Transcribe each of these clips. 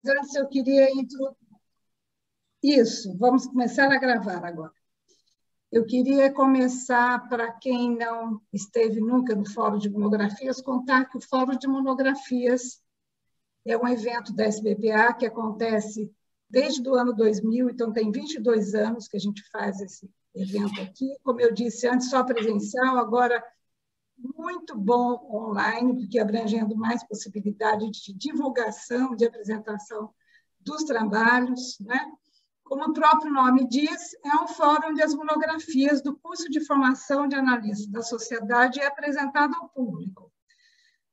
antes eu queria introduzir. Isso, vamos começar a gravar agora. Eu queria começar, para quem não esteve nunca no Fórum de Monografias, contar que o Fórum de Monografias é um evento da SBPA que acontece desde o ano 2000, então tem 22 anos que a gente faz esse evento aqui. Como eu disse antes, só presencial, agora muito bom online, porque abrangendo mais possibilidade de divulgação, de apresentação dos trabalhos, né? Como o próprio nome diz, é um fórum onde as monografias do curso de formação de analista da sociedade é apresentada ao público.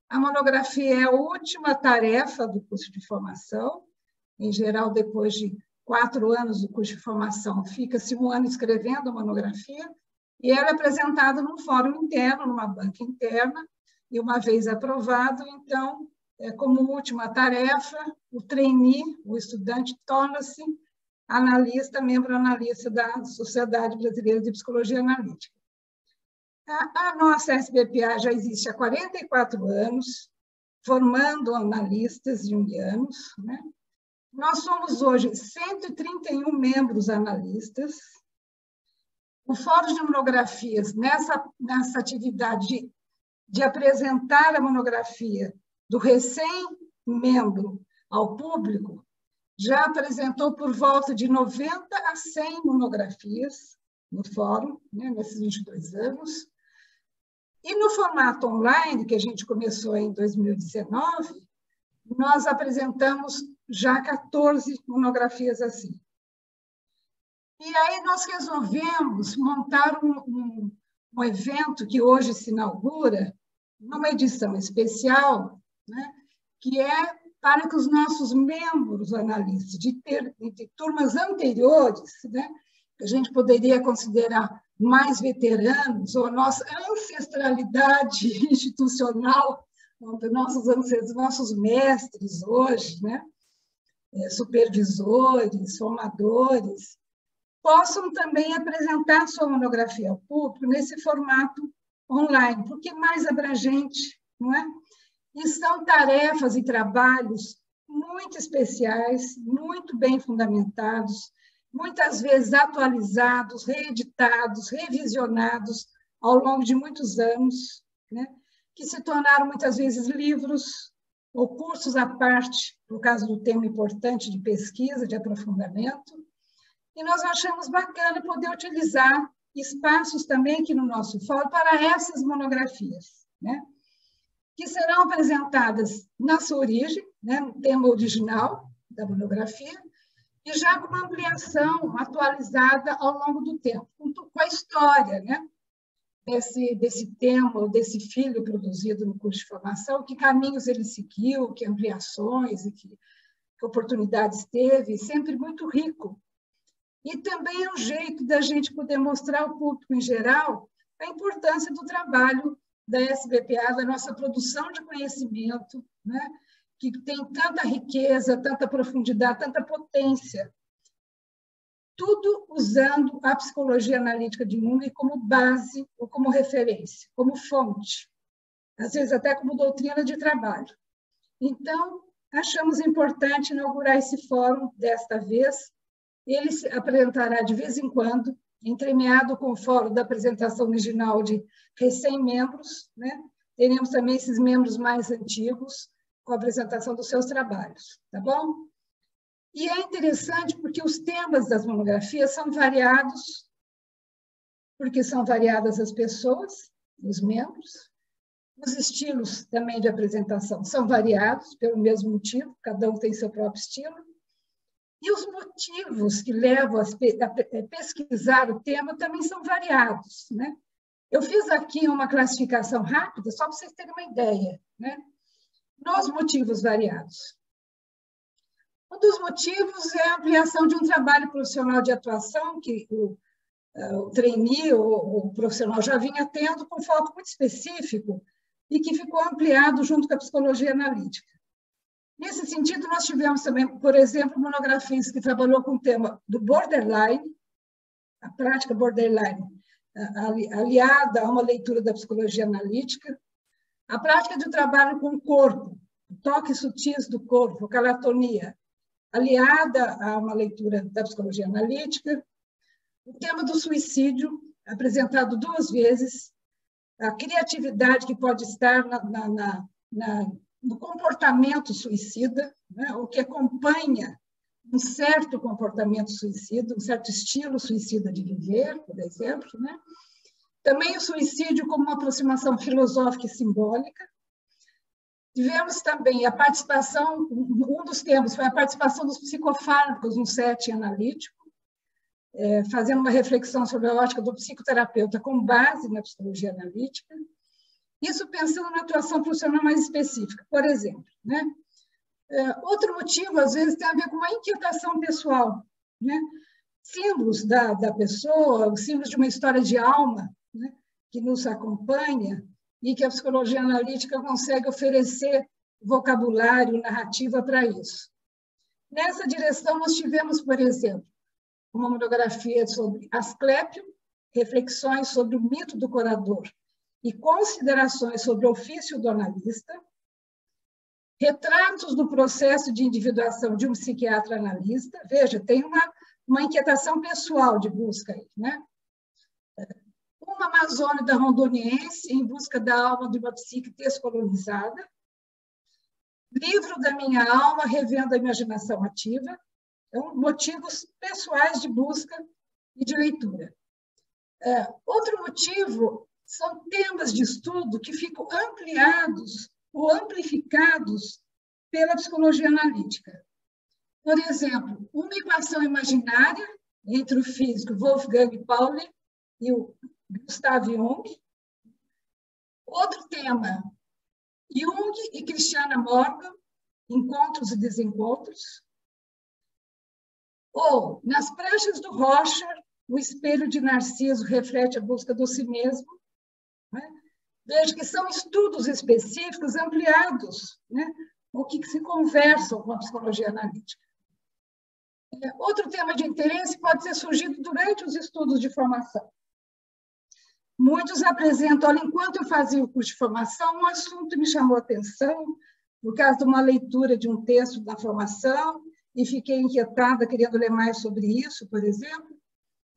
A monografia é a última tarefa do curso de formação. Em geral, depois de 4 anos do curso de formação, fica-se 1 ano escrevendo a monografia, e ela é apresentada num fórum interno, numa banca interna, e uma vez aprovado, então, como última tarefa, o trainee, o estudante, torna-se analista, membro analista da Sociedade Brasileira de Psicologia Analítica. A nossa SBPA já existe há 44 anos, formando analistas junguianos, né? Nós somos hoje 131 membros analistas. O Fórum de Monografias, nessa atividade de apresentar a monografia do recém-membro ao público, já apresentou por volta de 90 a 100 monografias no fórum, né, nesses 22 anos. E no formato online, que a gente começou em 2019, nós apresentamos já 14 monografias assim. E aí nós resolvemos montar um evento que hoje se inaugura, numa edição especial, né, que é para que os nossos membros analistas de turmas anteriores, né, que a gente poderia considerar mais veteranos, ou a nossa ancestralidade institucional, nossos mestres hoje, né, supervisores, formadores, possam também apresentar sua monografia ao público nesse formato online, porque é mais abrangente, não é? E são tarefas e trabalhos muito especiais, muito bem fundamentados, muitas vezes atualizados, reeditados, revisionados ao longo de muitos anos, né? Que se tornaram muitas vezes livros ou cursos à parte, no caso do tema importante de pesquisa, de aprofundamento. E nós achamos bacana poder utilizar espaços também aqui no nosso fórum para essas monografias, né? Que serão apresentadas na sua origem, né, no tema original da monografia, e já com uma ampliação atualizada ao longo do tempo, com a história, né, desse tema, desse filho produzido no curso de formação, que caminhos ele seguiu, que ampliações, e que oportunidades teve, sempre muito rico. E também é um jeito da gente poder mostrar ao público em geral a importância do trabalho da SBPA, da nossa produção de conhecimento, né, que tem tanta riqueza, tanta profundidade, tanta potência, tudo usando a psicologia analítica de Jung como base ou como referência, como fonte, às vezes até como doutrina de trabalho. Então, achamos importante inaugurar esse fórum desta vez. Ele se apresentará de vez em quando, entremeado com o fórum da apresentação original de recém-membros, né? Teremos também esses membros mais antigos com a apresentação dos seus trabalhos, tá bom? E é interessante porque os temas das monografias são variados, porque são variadas as pessoas, os membros, os estilos também de apresentação são variados pelo mesmo motivo, cada um tem seu próprio estilo. E os motivos que levam a pesquisar o tema também são variados, né? Eu fiz aqui uma classificação rápida, só para vocês terem uma ideia, né? Nos motivos variados. Um dos motivos é a ampliação de um trabalho profissional de atuação que o trainee, o profissional já vinha tendo com foco muito específico e que ficou ampliado junto com a psicologia analítica. Nesse sentido, nós tivemos também, por exemplo, monografias que trabalhou com o tema do borderline, a prática borderline, aliada a uma leitura da psicologia analítica, a prática de trabalho com o corpo, toques sutis do corpo, calatonia, aliada a uma leitura da psicologia analítica, o tema do suicídio, apresentado 2 vezes, a criatividade que pode estar no comportamento suicida, né? O que acompanha um certo comportamento suicida, um certo estilo suicida de viver, por exemplo, né? Também o suicídio como uma aproximação filosófica e simbólica. Tivemos também a participação, um dos temas foi a participação dos psicofármacos no setting analítico, fazendo uma reflexão sobre a ótica do psicoterapeuta com base na psicologia analítica. Isso pensando na atuação profissional mais específica, por exemplo, né? Outro motivo, às vezes, tem a ver com uma inquietação pessoal, né? Símbolos da pessoa, símbolos de uma história de alma, né? Que nos acompanha e que a psicologia analítica consegue oferecer vocabulário, narrativa para isso. Nessa direção, nós tivemos, por exemplo, uma monografia sobre Asclépio, reflexões sobre o mito do curador e considerações sobre o ofício do analista, retratos do processo de individuação de um psiquiatra analista. Veja, tem uma inquietação pessoal de busca aí, né? Uma amazônida rondoniense em busca da alma de uma psique descolonizada, livro da minha alma, revendo a imaginação ativa. Então, motivos pessoais de busca e de leitura. Outro motivo são temas de estudo que ficam ampliados ou amplificados pela psicologia analítica. Por exemplo, uma equação imaginária entre o físico Wolfgang Pauli e o Gustav Jung. Outro tema, Jung e Christiana Morgan, encontros e desencontros. Ou, nas pranchas do Rocha, o espelho de Narciso reflete a busca do si mesmo. Né? Veja que são estudos específicos ampliados, né? O que se conversam com a psicologia analítica. Outro tema de interesse pode ter surgido durante os estudos de formação. Muitos apresentam, olha, enquanto eu fazia o curso de formação, um assunto me chamou a atenção, por causa de uma leitura de um texto da formação, e fiquei inquietada, querendo ler mais sobre isso, por exemplo.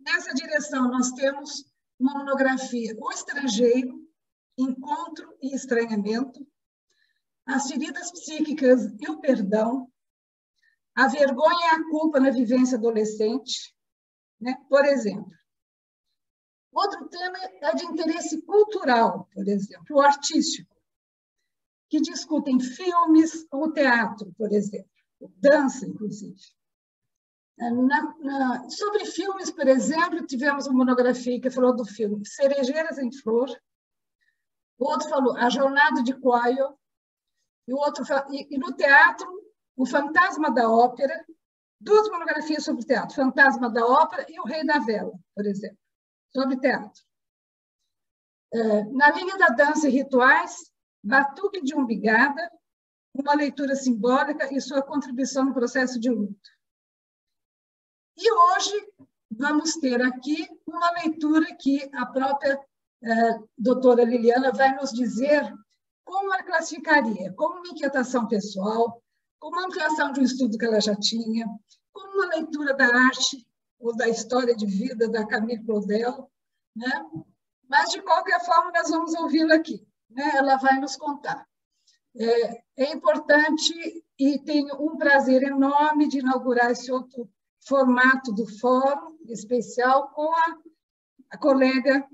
Nessa direção, nós temos uma monografia, O Estrangeiro, Encontro e Estranhamento, As Feridas Psíquicas e o Perdão, A Vergonha e a Culpa na Vivência Adolescente, né? Por exemplo. Outro tema é de interesse cultural, por exemplo, o artístico, que discutem filmes ou teatro, por exemplo, dança, inclusive. Sobre filmes, por exemplo, tivemos uma monografia que falou do filme Cerejeiras em Flor, o outro falou A Jornada de Quaio, e no teatro, O Fantasma da Ópera, 2 monografias sobre teatro, Fantasma da Ópera e O Rei da Vela, por exemplo, sobre teatro. Na linha da dança e rituais, Batuque de Umbigada, uma leitura simbólica e sua contribuição no processo de luto. E hoje vamos ter aqui uma leitura que a própria doutora Liliana vai nos dizer como ela classificaria, como uma inquietação pessoal, como uma ampliação de um estudo que ela já tinha, como uma leitura da arte ou da história de vida da Camille Claudel, né? Mas, de qualquer forma, nós vamos ouvi-la aqui, né? Ela vai nos contar. É importante e tenho um prazer enorme de inaugurar esse outro formato do fórum especial com a colega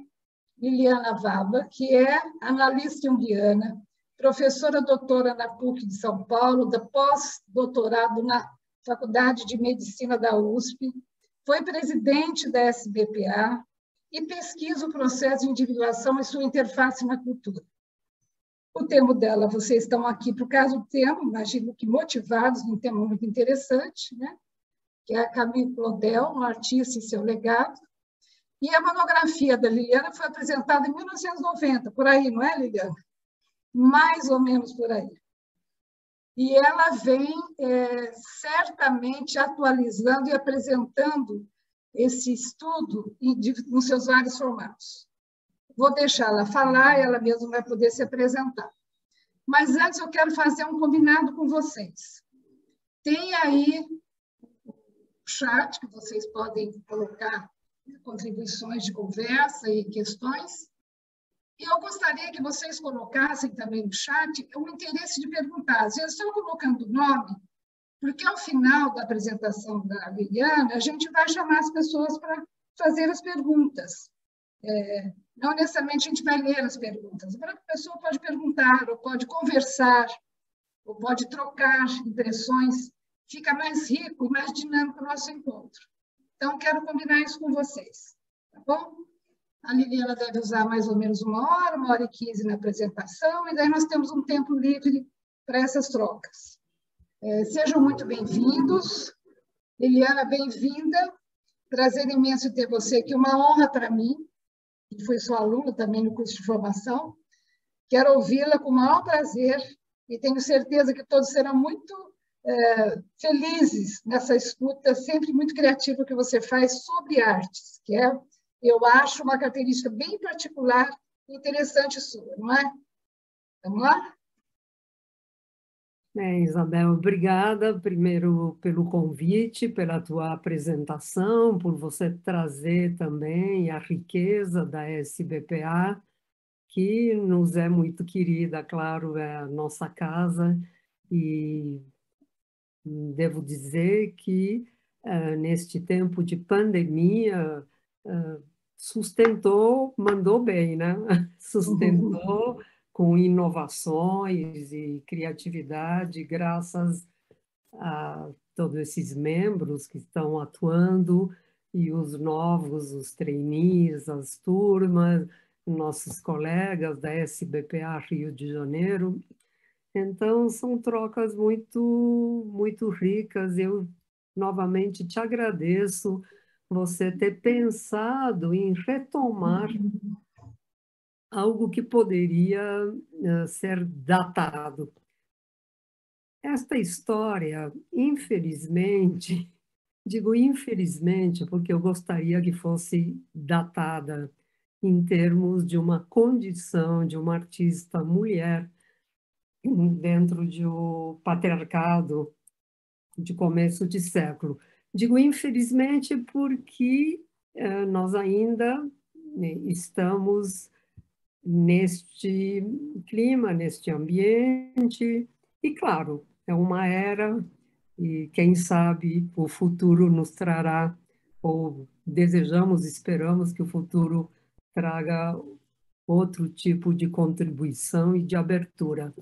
Liliana Vaba, que é analista junguiana, professora doutora na PUC de São Paulo, da pós-doutorado na Faculdade de Medicina da USP, foi presidente da SBPA e pesquisa o processo de individuação e sua interface na cultura. O tema dela, vocês estão aqui por causa do tema, imagino que motivados num tema muito interessante, né? Que é a Camille Claudel, um artista e seu legado. E a monografia da Liliana foi apresentada em 1990, por aí, não é, Liliana? Mais ou menos por aí. E ela vem certamente atualizando e apresentando esse estudo nos seus vários formatos. Vou deixá-la falar, ela mesma vai poder se apresentar. Mas antes eu quero fazer um combinado com vocês. Tem aí chat, que vocês podem colocar contribuições de conversa e questões. E eu gostaria que vocês colocassem também no chat o interesse de perguntar. Às vezes, estou colocando o nome, porque ao final da apresentação da Liliana, a gente vai chamar as pessoas para fazer as perguntas. Não necessariamente a gente vai ler as perguntas, mas a pessoa pode perguntar, ou pode conversar, ou pode trocar impressões. Fica mais rico e mais dinâmico o nosso encontro. Então, quero combinar isso com vocês, tá bom? A Liliana deve usar mais ou menos 1 hora e 15 na apresentação, e daí nós temos um tempo livre para essas trocas. Sejam muito bem-vindos. Liliana, bem-vinda. Prazer imenso ter você aqui, uma honra para mim, que fui sua aluna também no curso de formação. Quero ouvi-la com o maior prazer e tenho certeza que todos serão muito felizes nessa escuta sempre muito criativa que você faz sobre artes, que é, eu acho, uma característica bem particular e interessante sua, não é? Vamos lá? Isabel, obrigada primeiro pelo convite, pela tua apresentação, por você trazer também a riqueza da SBPA, que nos é muito querida, claro, é a nossa casa, e devo dizer que neste tempo de pandemia sustentou, mandou bem, né? Sustentou com inovações e criatividade, graças a todos esses membros que estão atuando e os novos, os trainees, as turmas, nossos colegas da SBPA Rio de Janeiro. Então, são trocas muito ricas. Eu, novamente, te agradeço você ter pensado em retomar algo que poderia ser datado. Esta história, infelizmente, digo infelizmente, porque eu gostaria que fosse datada em termos de uma condição de uma artista mulher dentro de um patriarcado de começo de século. Digo infelizmente porque nós ainda estamos neste clima, neste ambiente, e claro, é uma era e quem sabe o futuro nos trará, ou desejamos, esperamos que o futuro traga outro tipo de contribuição e de abertura.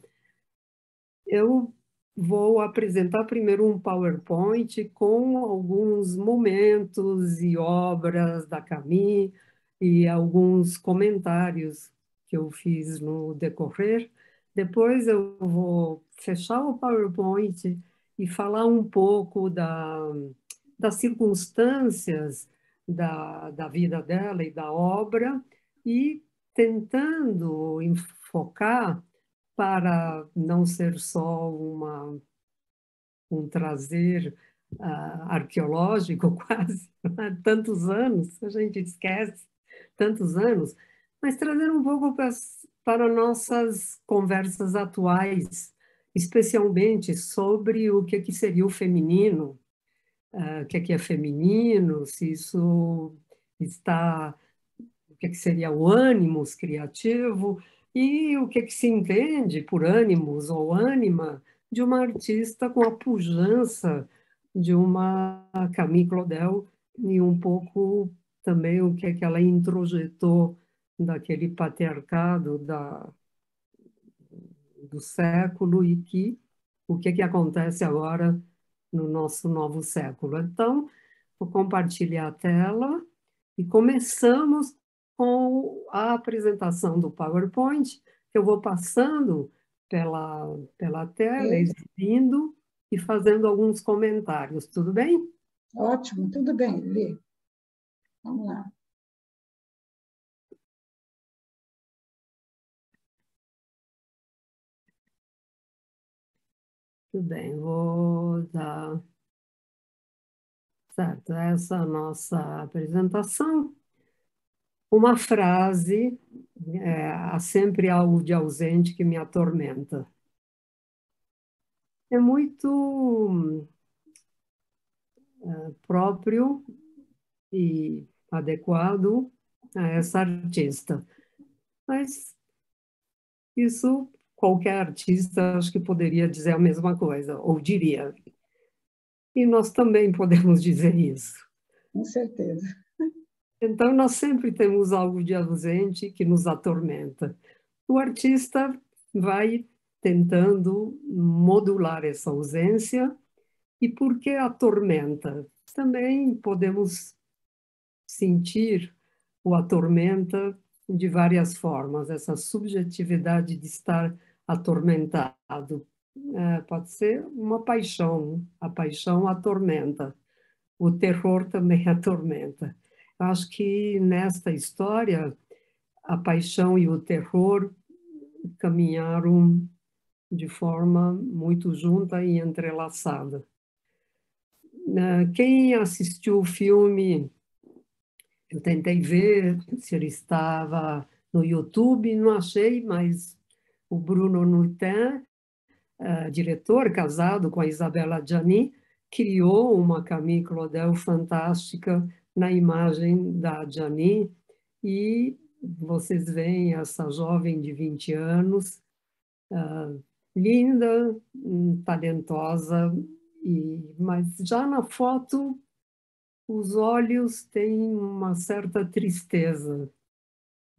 Eu vou apresentar primeiro um PowerPoint com alguns momentos e obras da Camille e alguns comentários que eu fiz no decorrer. Depois eu vou fechar o PowerPoint e falar um pouco das circunstâncias da vida dela e da obra, e tentando enfocar para não ser só um trazer arqueológico quase, tantos anos, a gente esquece, tantos anos, mas trazer um pouco para nossas conversas atuais, especialmente sobre o que seria o feminino, o que é feminino, se isso está, o que seria o ânimos criativo, e o que se entende por ânimos ou ânima de uma artista com a pujança de uma Camille Claudel, e um pouco também o que ela introjetou daquele patriarcado do século, e o que acontece agora no nosso novo século. Então, vou compartilhar a tela e começamos com a apresentação do PowerPoint, que eu vou passando pela tela, exibindo e fazendo alguns comentários. Tudo bem? Ótimo, tudo bem, Lê. Vamos lá. Tudo bem, vou dar... Certo, essa é a nossa apresentação. Uma frase, há sempre algo de ausente que me atormenta. É muito próprio e adequado a essa artista. Mas isso qualquer artista acho que poderia dizer a mesma coisa, ou diria. E nós também podemos dizer isso. Com certeza. Então, nós sempre temos algo de ausente que nos atormenta. O artista vai tentando modular essa ausência. E por que atormenta? Também podemos sentir o atormenta de várias formas, essa subjetividade de estar atormentado. Pode ser uma paixão, a paixão atormenta, o terror também atormenta. Eu acho que nesta história, a paixão e o terror caminharam de forma muito junta e entrelaçada. Quem assistiu o filme, eu tentei ver se ele estava no YouTube, não achei, mas o Bruno Nutin, diretor, casado com a Isabella Gianni, criou uma Camille Claudel fantástica na imagem da Gianni, e vocês veem essa jovem de 20 anos, linda, talentosa, mas já na foto os olhos têm uma certa tristeza.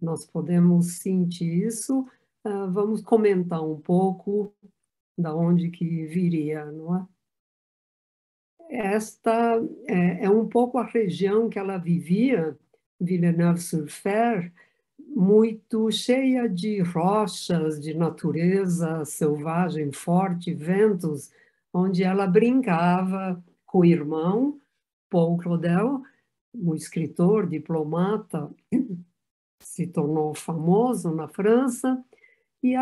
Nós podemos sentir isso. Vamos comentar um pouco da onde que viria, não é? Esta é um pouco a região que ela vivia, Villeneuve-sur-Fer, muito cheia de rochas, de natureza selvagem, forte, ventos, onde ela brincava com o irmão, Paul Claudel, um escritor, diplomata, se tornou famoso na França, e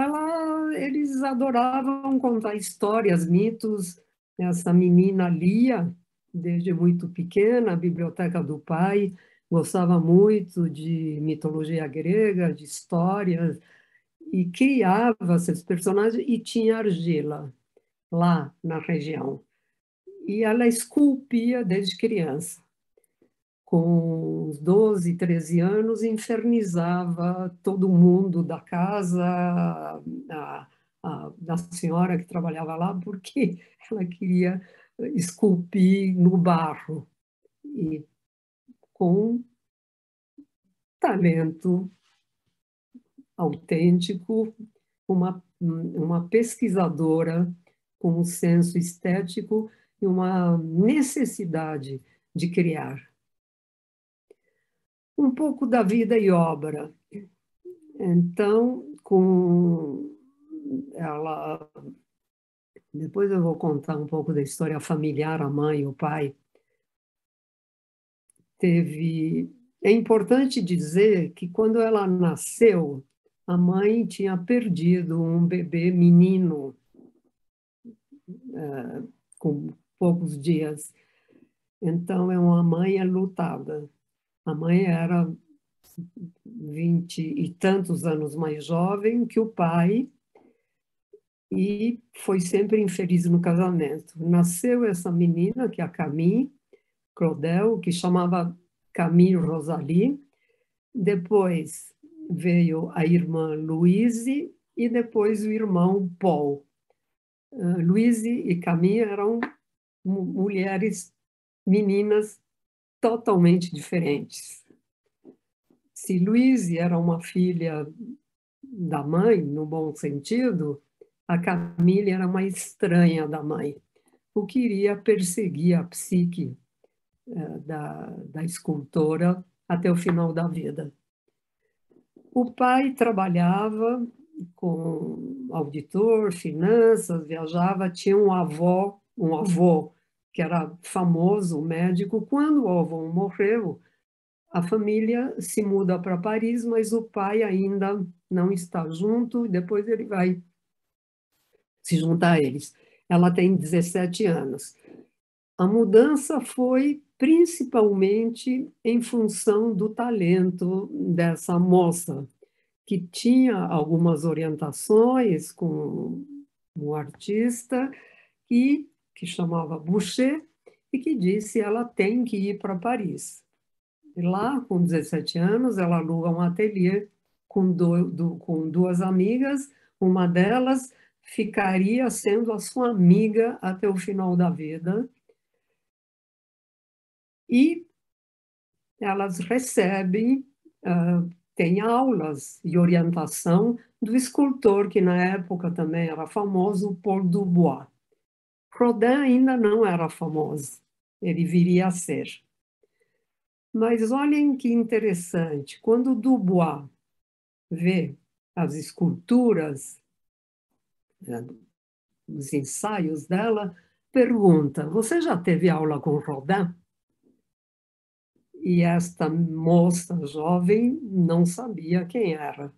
eles adoravam contar histórias, mitos. Essa menina lia desde muito pequena, a biblioteca do pai, gostava muito de mitologia grega, de histórias, e criava esses personagens, e tinha argila lá na região. E ela esculpia desde criança. Com uns 12, 13 anos, infernizava todo mundo da casa, da senhora que trabalhava lá, porque ela queria esculpir no barro. E com talento autêntico, uma pesquisadora com um senso estético e uma necessidade de criar. Um pouco da vida e obra. Então, ela, depois eu vou contar um pouco da história familiar, a mãe e o pai. É importante dizer que quando ela nasceu, a mãe tinha perdido um bebê menino com poucos dias. Então, é uma mãe enlutada. A mãe era 20 e tantos anos mais jovem que o pai, e foi sempre infeliz no casamento. Nasceu essa menina, que é a Camille Claudel, que chamava Camille Rosalie. Depois veio a irmã Louise e depois o irmão Paul. Louise e Camille eram mulheres, meninas totalmente diferentes. Se Louise era uma filha da mãe, no bom sentido, a Camille era uma estranha da mãe, o que iria perseguir a psique da escultora até o final da vida. O pai trabalhava com auditor, finanças, viajava, tinha um avô que era famoso, médico. Quando o avô morreu, a família se muda para Paris, mas o pai ainda não está junto, e depois ele vai se juntar a eles. Ela tem 17 anos. A mudança foi principalmente em função do talento dessa moça, que tinha algumas orientações com um artista que chamava Boucher, e que disse ela tem que ir para Paris. E lá, com 17 anos, ela aluga um ateliê com duas amigas, uma delas ficaria sendo a sua amiga até o final da vida, e elas recebem, têm aulas e orientação do escultor, que na época também era famoso, Paul Dubois. Rodin ainda não era famoso, ele viria a ser. Mas olhem que interessante, quando Dubois vê as esculturas, né, os ensaios dela, pergunta: você já teve aula com Rodin? E esta moça jovem não sabia quem era.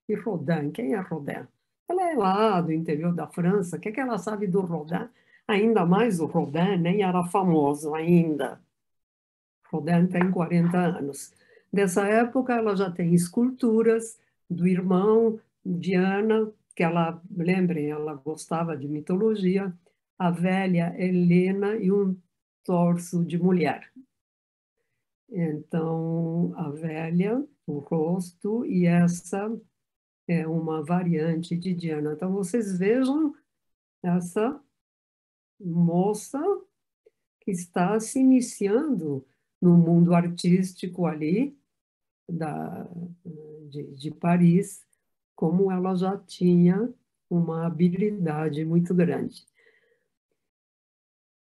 E Rodin, quem é Rodin? Ela é lá do interior da França, o que é que ela sabe do Rodin? Ainda mais o Rodin nem era famoso ainda. Rodin tem 40 anos. Dessa época, ela já tem esculturas do irmão de Ana, que ela, lembrem, ela gostava de mitologia, a velha Helena e um torso de mulher. Então, a velha, o rosto, e essa é uma variante de Diana. Então, vocês vejam essa moça que está se iniciando no mundo artístico ali de Paris, como ela já tinha uma habilidade muito grande.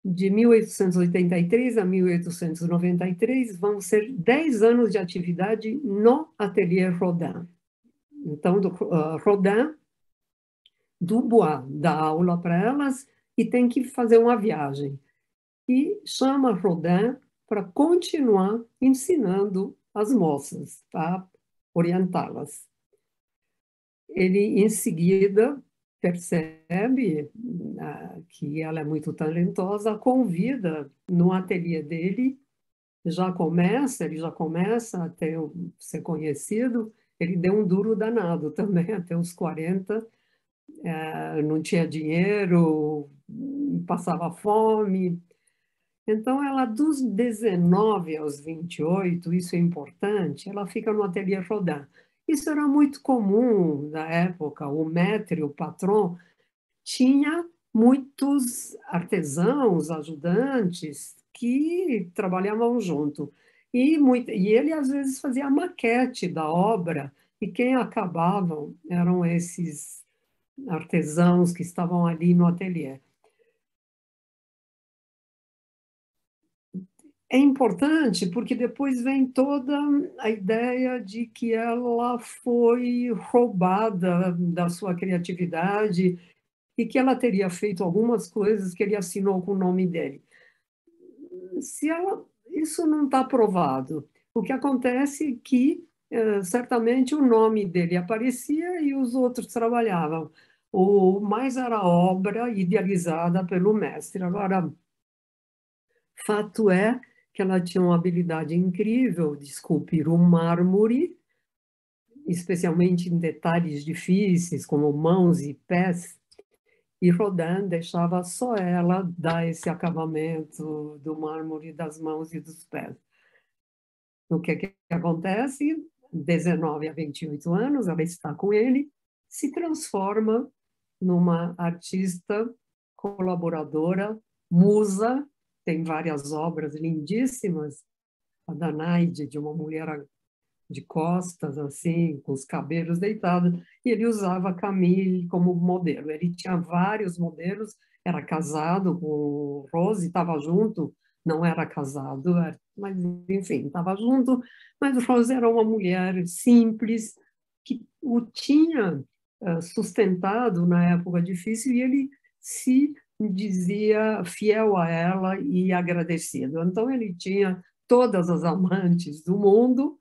De 1883 a 1893, vão ser 10 anos de atividade no Ateliê Rodin. Então, Rodin, Dubois dá aula para elas e tem que fazer uma viagem. E chama Rodin para continuar ensinando as moças, para orientá-las. Ele, em seguida, percebe que ela é muito talentosa, convida no ateliê dele, ele já começa a ser conhecido, ele deu um duro danado também, até os 40, não tinha dinheiro, passava fome. Então, ela, dos 19 aos 28, isso é importante, ela fica no ateliê Rodin. Isso era muito comum na época, o maître, o patrão, tinha muitos artesãos, ajudantes, que trabalhavam junto. E ele, às vezes, fazia a maquete da obra, e quem acabavam eram esses artesãos que estavam ali no ateliê. É importante porque depois vem toda a ideia de que ela foi roubada da sua criatividade e que ela teria feito algumas coisas que ele assinou com o nome dele. Isso não está provado. O que acontece é que, certamente, o nome dele aparecia e os outros trabalhavam. Mas era obra idealizada pelo mestre. Agora, fato é que ela tinha uma habilidade incrível de esculpir o mármore, especialmente em detalhes difíceis, como mãos e pés, e Rodin deixava só ela dar esse acabamento do mármore das mãos e dos pés. O que acontece? 19 a 28 anos, ela está com ele, se transforma numa artista colaboradora, musa, tem várias obras lindíssimas, a Danaide, de uma mulher de costas, assim, com os cabelos deitados, e ele usava Camille como modelo. Ele tinha vários modelos, era casado com Rose, estava junto, não era casado, mas, enfim, estava junto, mas Rose era uma mulher simples, que o tinha sustentado na época difícil, e ele se dizia fiel a ela e agradecido. Então, ele tinha todas as amantes do mundo,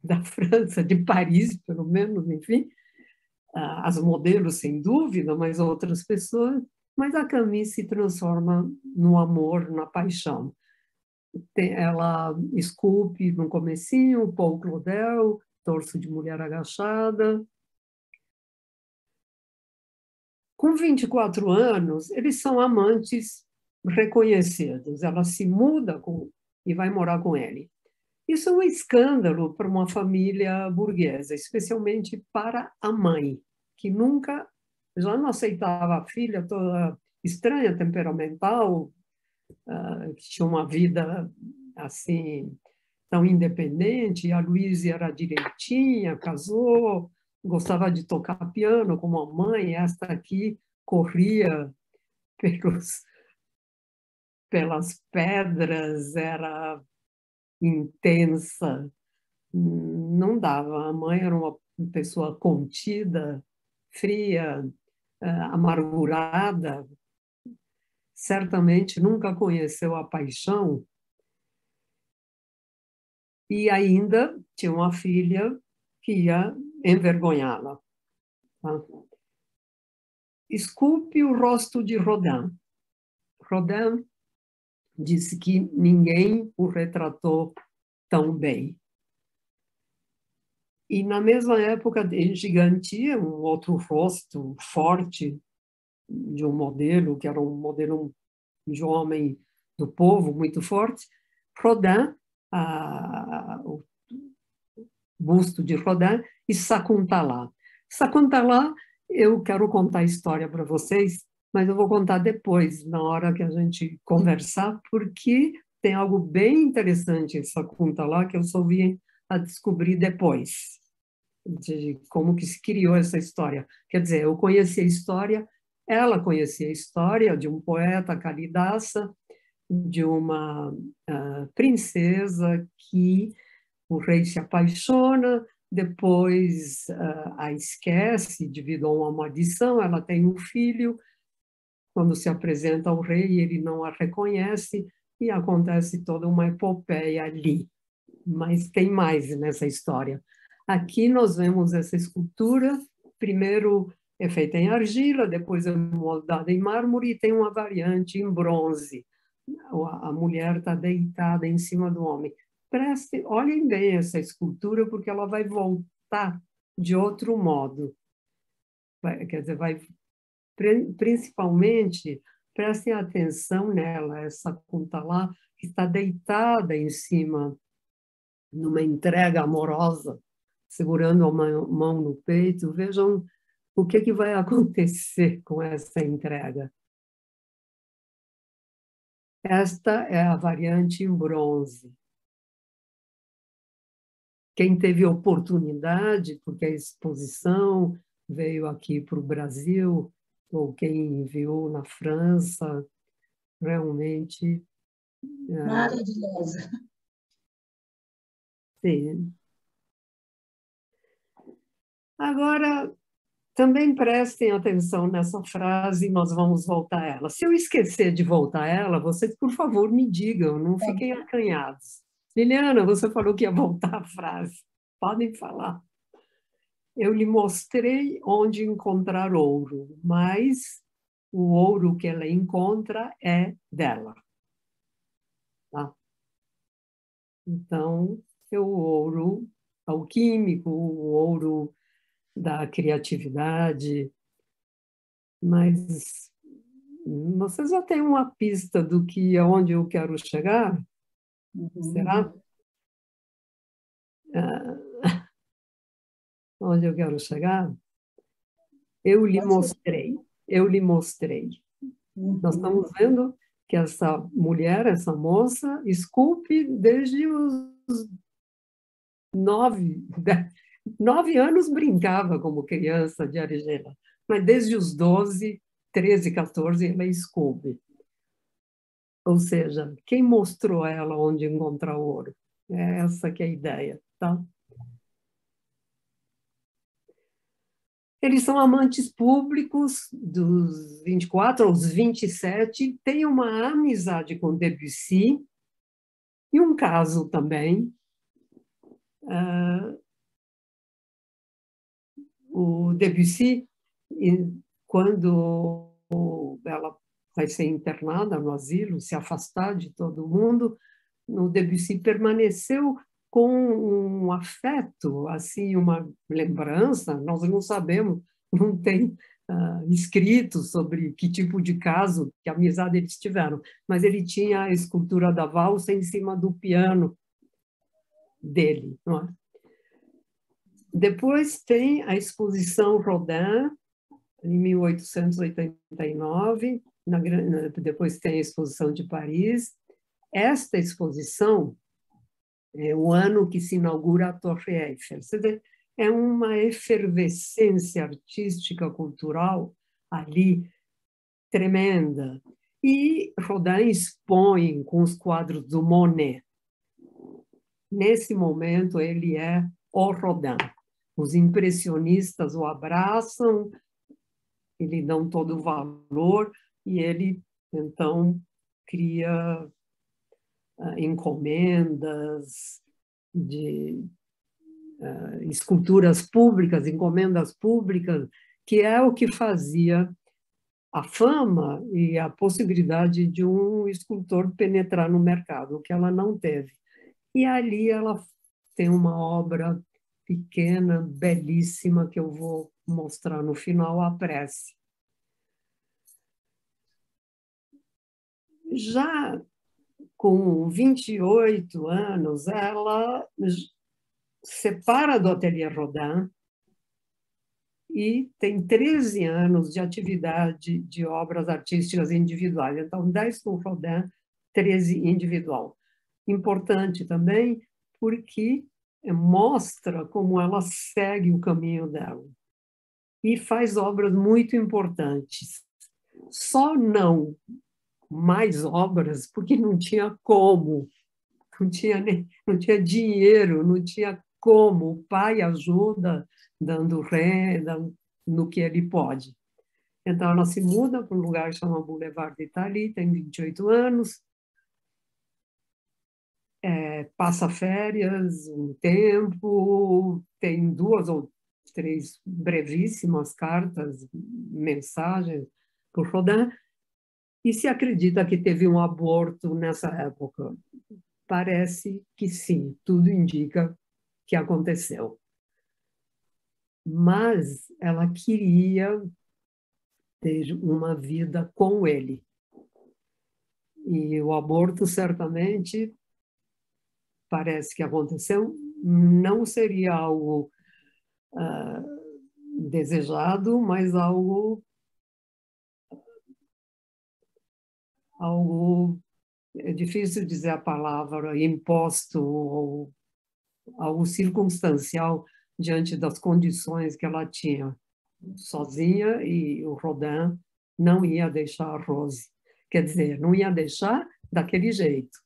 da França, de Paris, pelo menos, enfim, as modelos, sem dúvida, mas outras pessoas, mas a Camille se transforma no amor, na paixão. Ela esculpe no comecinho, Paul Claudel, torso de mulher agachada. Com 24 anos, eles são amantes reconhecidos. Ela se muda e vai morar com ele. Isso é um escândalo para uma família burguesa, especialmente para a mãe, que nunca já não aceitava a filha toda estranha, temperamental, que tinha uma vida assim tão independente. A Luísa era direitinha, casou, gostava de tocar piano como a mãe. Esta aqui corria pelas pedras, era intensa, não dava. A mãe era uma pessoa contida, fria, amargurada, certamente nunca conheceu a paixão e ainda tinha uma filha que ia envergonhá-la. Tá? Esculpe o rosto de Rodin. Rodin disse que ninguém o retratou tão bem. E, na mesma época, em Gigantia, um outro rosto forte de um modelo, que era um modelo de um homem do povo muito forte, Rodin, o busto de Rodin, e Sakuntala. Sakuntala, eu quero contar a história para vocês, mas eu vou contar depois, na hora que a gente conversar, porque tem algo bem interessante em Sakuntala que eu só vim a descobrir depois, de como que se criou essa história. Quer dizer, eu conheci a história, ela conhecia a história de um poeta, Kalidasa, de uma princesa que o rei se apaixona, depois a esquece devido a uma maldição, ela tem um filho, quando se apresenta ao rei, ele não a reconhece e acontece toda uma epopeia ali. Mas tem mais nessa história. Aqui nós vemos essa escultura, primeiro é feita em argila, depois é moldada em mármore e tem uma variante em bronze. A mulher está deitada em cima do homem. Olhem bem essa escultura, porque ela vai voltar de outro modo. Quer dizer, principalmente, prestem atenção nela, essa Kuntala que está deitada em cima, numa entrega amorosa, segurando a mão no peito. Vejam o que vai acontecer com essa entrega. Esta é a variante em bronze. Quem teve oportunidade, porque a exposição veio aqui para o Brasil, ou quem viu na França, realmente... Maravilhosa. Sim. Agora, também prestem atenção nessa frase, nós vamos voltar a ela. Se eu esquecer de voltar a ela, vocês, por favor, me digam, não fiquem acanhados. Liliana, você falou que ia voltar a frase. Podem falar. Eu lhe mostrei onde encontrar ouro, mas o ouro que ela encontra é dela. Tá? Então, é o ouro alquímico, o ouro da criatividade, mas vocês já têm uma pista do que aonde eu quero chegar? Será? Onde eu quero chegar? Eu lhe mostrei. Nós estamos vendo que essa mulher, essa moça, esculpe desde os 9 anos, brincava como criança de argila, mas desde os 12, 13, 14, ela esculpe. Ou seja, quem mostrou a ela onde encontrar o ouro? É essa que é a ideia, tá? Eles são amantes públicos dos 24 aos 27, têm uma amizade com Debussy e um caso também. O Debussy, quando ela vai ser internada no asilo, se afastar de todo mundo, o Debussy permaneceu com um afeto, assim, uma lembrança, nós não sabemos, não tem escrito sobre que tipo de caso, que amizade eles tiveram, mas ele tinha a escultura da valsa em cima do piano dele, não é? Depois tem a exposição Rodin, em 1889, depois tem a exposição de Paris. Esta exposição é o ano que se inaugura a Torre Eiffel. É uma efervescência artística, cultural ali tremenda. E Rodin expõe com os quadros do Monet. Nesse momento, ele é o Rodin. Os impressionistas o abraçam, lhe dão todo o valor, e ele, então, cria encomendas de esculturas públicas, encomendas públicas, que é o que fazia a fama e a possibilidade de um escultor penetrar no mercado, o que ela não teve. E ali ela tem uma obra pequena, belíssima, que eu vou mostrar no final, a Prece. Já com 28 anos, ela separa do Ateliê Rodin e tem 13 anos de atividade de obras artísticas individuais. Então, 10 com Rodin, 13 individual. Importante também porque mostra como ela segue o caminho dela e faz obras muito importantes. Só não mais obras porque não tinha como, não tinha dinheiro, não tinha como. O pai ajuda dando renda no que ele pode. Então, ela se muda para um lugar que chama Boulevard d'Italie, tem 28 anos, passa férias um tempo, tem 2 ou 3 brevíssimas cartas, mensagens por Rodin, e se acredita que teve um aborto nessa época. Parece que sim, tudo indica que aconteceu. Mas ela queria ter uma vida com ele. E o aborto, certamente, parece que aconteceu, não seria algo desejado, mas algo é difícil dizer a palavra, imposto ou algo circunstancial diante das condições que ela tinha sozinha, e o Rodin não ia deixar a Rose. Quer dizer, não ia deixar daquele jeito.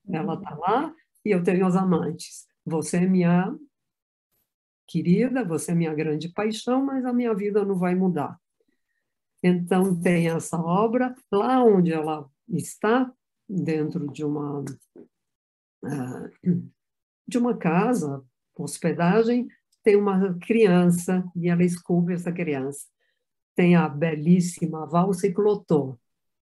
Ela está lá e eu tenho os amantes. Você é minha querida, você é minha grande paixão, mas a minha vida não vai mudar. Então, tem essa obra, lá onde ela está, dentro de uma casa, hospedagem, tem uma criança e ela esculpe essa criança. Tem a belíssima Valsa e Clotho.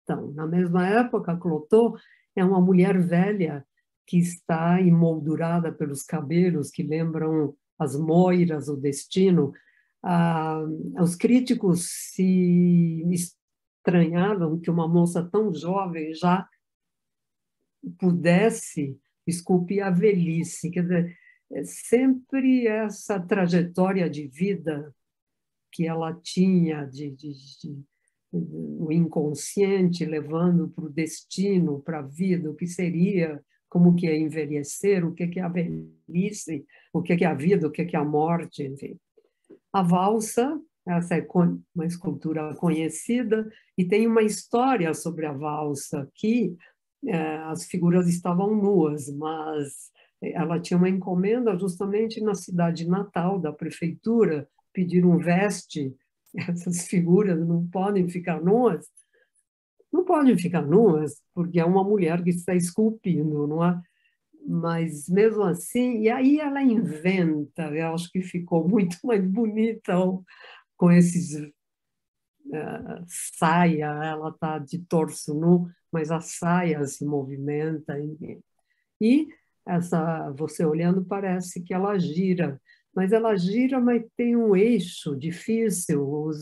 Então, na mesma época, Clotho é uma mulher velha que está emoldurada pelos cabelos que lembram as moiras, o destino. Os críticos se estranhavam que uma moça tão jovem já pudesse esculpir a velhice. Quer dizer, sempre essa trajetória de vida que ela tinha, o inconsciente levando para o destino, para a vida, o que seria, como que é envelhecer, o que é a velhice, o que é a vida, o que é a morte, enfim. A valsa, essa é uma escultura conhecida, e tem uma história sobre a valsa, que as figuras estavam nuas, mas ela tinha uma encomenda justamente na cidade natal da prefeitura, pediram veste, essas figuras não podem ficar nuas. Não podem ficar nuas, porque é uma mulher que está esculpindo, não é? Mas, mesmo assim, e aí ela inventa, eu acho que ficou muito mais bonita com esses saia, ela está de torso nu, mas a saia se movimenta. E você olhando, parece que ela gira, mas tem um eixo difícil,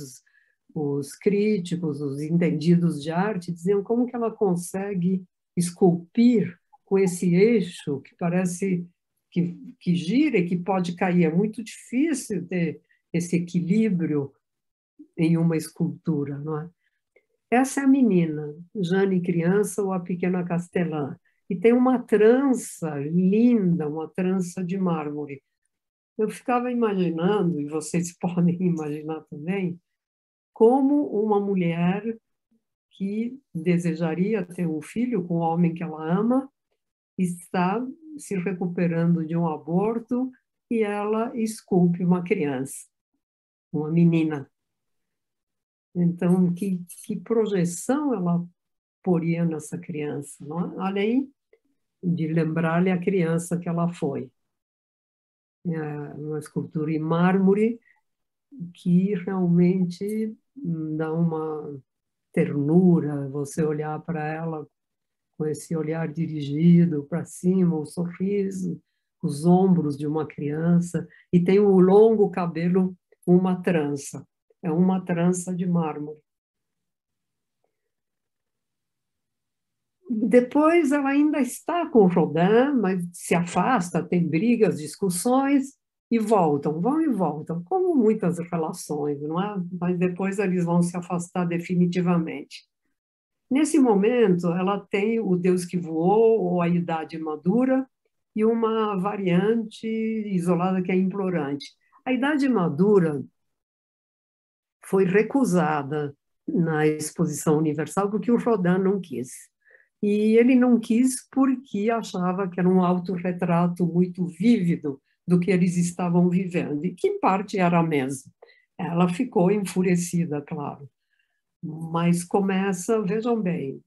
os críticos, os entendidos de arte, diziam como que ela consegue esculpir com esse eixo que parece que gira e que pode cair. É muito difícil ter esse equilíbrio em uma escultura, não é? Essa é a menina, Jane criança ou a pequena Castelã. E tem uma trança linda, uma trança de mármore. Eu ficava imaginando, e vocês podem imaginar também, como uma mulher que desejaria ter um filho com o homem que ela ama está se recuperando de um aborto e ela esculpe uma criança, uma menina. Então, que projeção ela poria nessa criança, não é? Além de lembrar-lhe a criança que ela foi. É uma escultura em mármore que realmente dá uma ternura, você olhar para ela com esse olhar dirigido para cima, o sorriso, os ombros de uma criança, e tem o longo cabelo, uma trança. É uma trança de mármore. Depois ela ainda está com Rodin, mas se afasta, tem brigas, discussões, e voltam, vão e voltam, como muitas relações, não é? Mas depois eles vão se afastar definitivamente. Nesse momento, ela tem o Deus que voou, ou a Idade Madura, e uma variante isolada que é Implorante. A Idade Madura foi recusada na Exposição Universal porque o Rodin não quis. E ele não quis porque achava que era um autorretrato muito vívido do que eles estavam vivendo, e que em parte era mesmo. Ela ficou enfurecida, claro. Mas começa, vejam bem,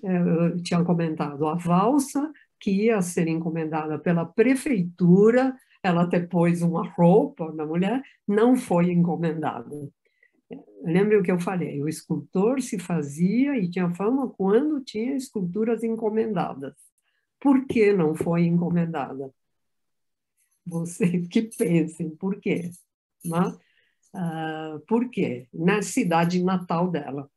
eu tinha comentado a valsa, que ia ser encomendada pela prefeitura, ela até pôs uma roupa na mulher, não foi encomendada. Lembre o que eu falei, o escultor se fazia e tinha fama quando tinha esculturas encomendadas. Por que não foi encomendada? Vocês que pensem, por quê? Né? Por quê? Na cidade natal dela.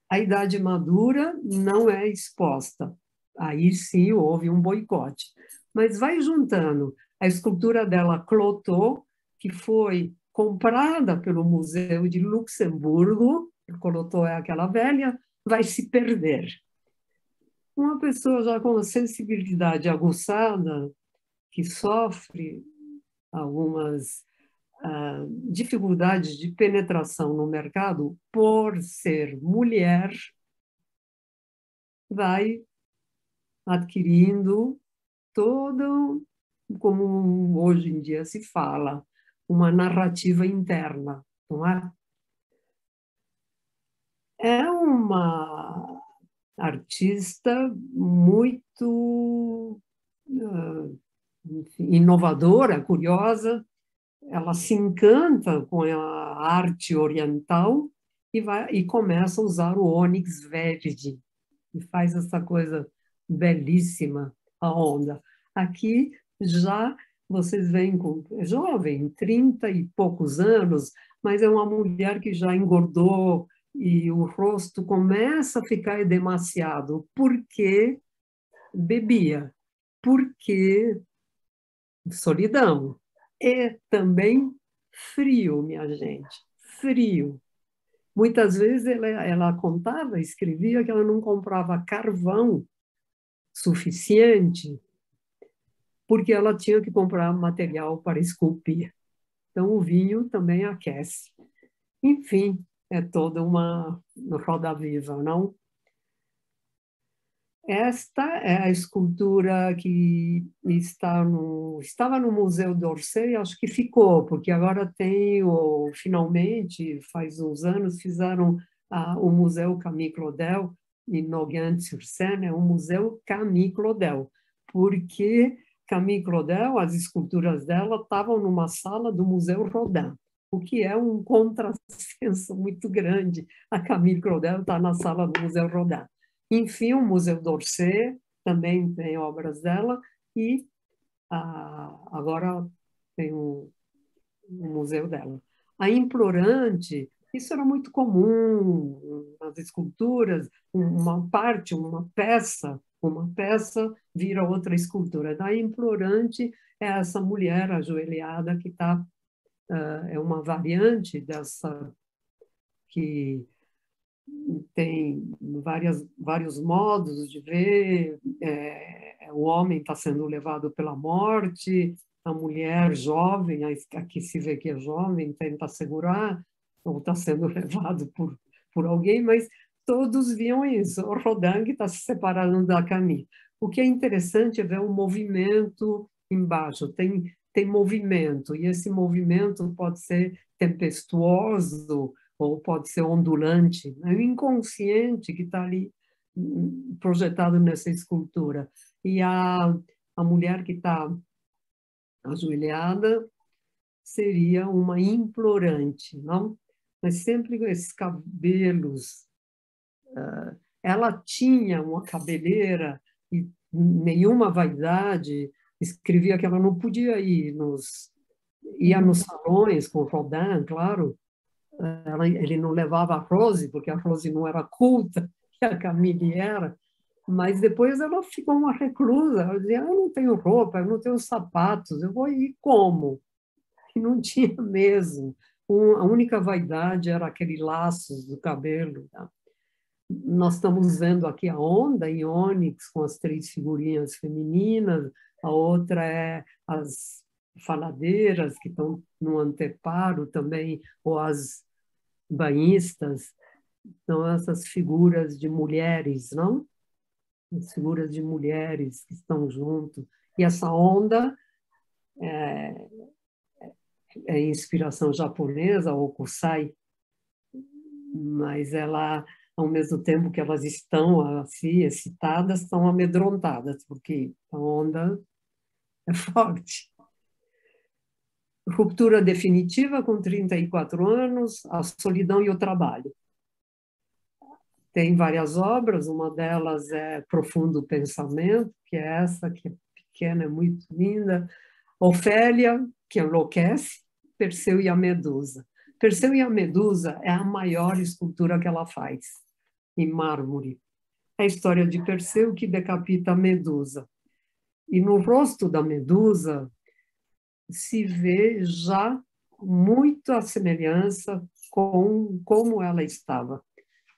A Idade Madura não é exposta. Aí sim houve um boicote. Mas vai juntando a escultura dela, Clotho, que foi comprada pelo Museu de Luxemburgo, Clotho é aquela velha, vai se perder. Uma pessoa já com sensibilidade aguçada, que sofre algumas dificuldades de penetração no mercado por ser mulher, vai adquirindo todo, como hoje em dia se fala, uma narrativa interna, não é? É uma artista muito inovadora, curiosa, ela se encanta com a arte oriental e começa a usar o ônix verde, e faz essa coisa belíssima, a onda. Aqui já vocês veem com jovem, 30 e poucos anos, mas é uma mulher que já engordou e o rosto começa a ficar demasiado, porque bebia, porque solidão e também frio, minha gente, frio. Muitas vezes ela contava, escrevia que ela não comprava carvão suficiente porque ela tinha que comprar material para esculpir. Então, o vinho também aquece. Enfim, é toda uma roda viva, não? Esta é a escultura que estava no Museu d'Orsay, acho que ficou, porque agora tem, finalmente, faz uns anos, fizeram o Museu Camille Claudel, em Nogent-sur-Seine, é o Museu Camille Claudel, porque Camille Claudel, as esculturas dela estavam numa sala do Museu Rodin, o que é um contrassenso muito grande. A Camille Claudel está na sala do Museu Rodin. Enfim, o Museu d'Orsay também tem obras dela e agora tem no museu dela. A implorante, isso era muito comum nas esculturas, uma peça vira outra escultura. A implorante é essa mulher ajoelhada que está, é uma variante dessa que tem vários modos de ver, o homem está sendo levado pela morte, a mulher jovem, aqui se vê que é jovem, tenta segurar, ou está sendo levado por alguém, mas todos viam isso. O Rodin que está se separando da Camille. O que é interessante é ver o movimento embaixo, tem movimento, e esse movimento pode ser tempestuoso, ou pode ser ondulante, é o inconsciente que está ali projetado nessa escultura. E a mulher que está ajoelhada seria uma implorante, não? Mas sempre com esses cabelos. Ela tinha uma cabeleira e nenhuma vaidade, escrevia que ela não podia ia nos salões com Rodin, claro. Ele não levava a Rose, porque a Rose não era culta, que a Camille era, mas depois ela ficou uma reclusa. Ela dizia, eu não tenho roupa, eu não tenho sapatos, eu vou ir como? E não tinha mesmo. A única vaidade era aquele laços do cabelo. Tá? Nós estamos vendo aqui a onda em ônix, com as 3 figurinhas femininas, a outra é as faladeiras, que estão no anteparo também, ou as banhistas, são essas figuras de mulheres, não? As figuras de mulheres que estão junto. E essa onda é inspiração japonesa, Hokusai, mas ela, ao mesmo tempo que elas estão assim, excitadas, estão amedrontadas, porque a onda é forte. Ruptura definitiva com 34 anos, a solidão e o trabalho. Tem várias obras, uma delas é Profundo Pensamento, que é essa, que é pequena, é muito linda. Ofélia, que enlouquece, Perseu e a Medusa. Perseu e a Medusa é a maior escultura que ela faz, em mármore. É a história de Perseu que decapita a Medusa. E no rosto da Medusa se vê já muita semelhança com como ela estava.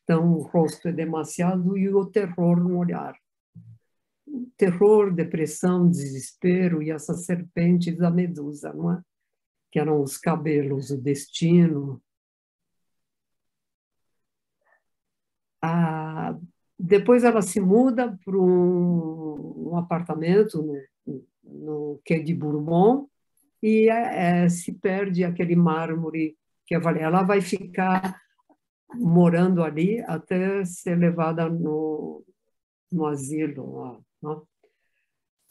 Então, o rosto é demasiado e o terror no olhar. Terror, depressão, desespero e essas serpentes da Medusa, não é? Que eram os cabelos, o destino. Depois ela se muda para um apartamento no Quai de Bourbon e se perde aquele mármore que ela vai ficar morando ali até ser levada no asilo. Não?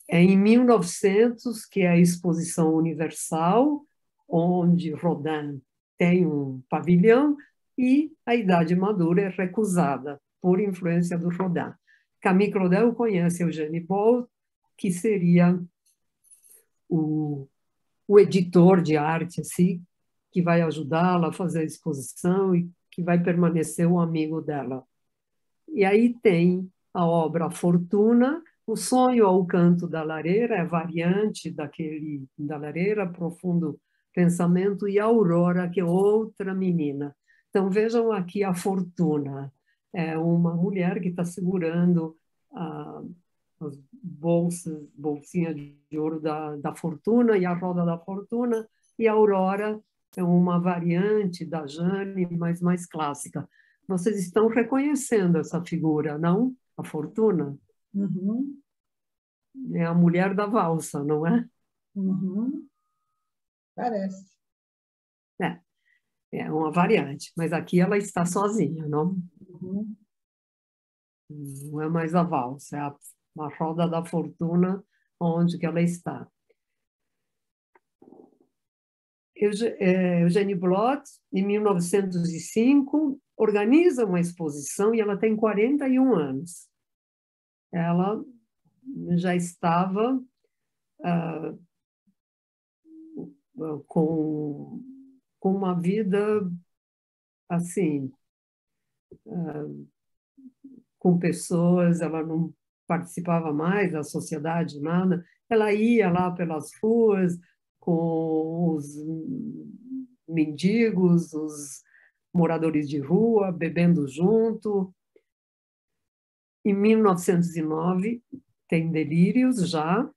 É em 1900 que é a Exposição Universal, onde Rodin tem um pavilhão e a Idade Madura é recusada por influência do Rodin. Camille Claudel conhece Eugène Bolt, que seria o editor de arte, assim, que vai ajudá-la a fazer a exposição e que vai permanecer um amigo dela. E aí tem a obra Fortuna, O Sonho ao Canto da Lareira, é variante da Lareira, Profundo Pensamento, e Aurora, que é outra menina. Então, vejam aqui a Fortuna. É uma mulher que está segurando as bolsinhas de ouro da Fortuna e a roda da Fortuna, e a Aurora é uma variante da Jane, mas mais clássica. Vocês estão reconhecendo essa figura, não? A Fortuna? Uhum. É a mulher da valsa, não é? Uhum. Parece. É uma variante, mas aqui ela está sozinha, não? Uhum. Não é mais a valsa, é a roda da fortuna onde que ela está. Eugène Blot, em 1905, organiza uma exposição e ela tem 41 anos. Ela já estava com uma vida assim, com pessoas, ela não participava mais da sociedade, nada. Ela ia lá pelas ruas com os mendigos, os moradores de rua, bebendo junto. Em 1909, tem delírios já,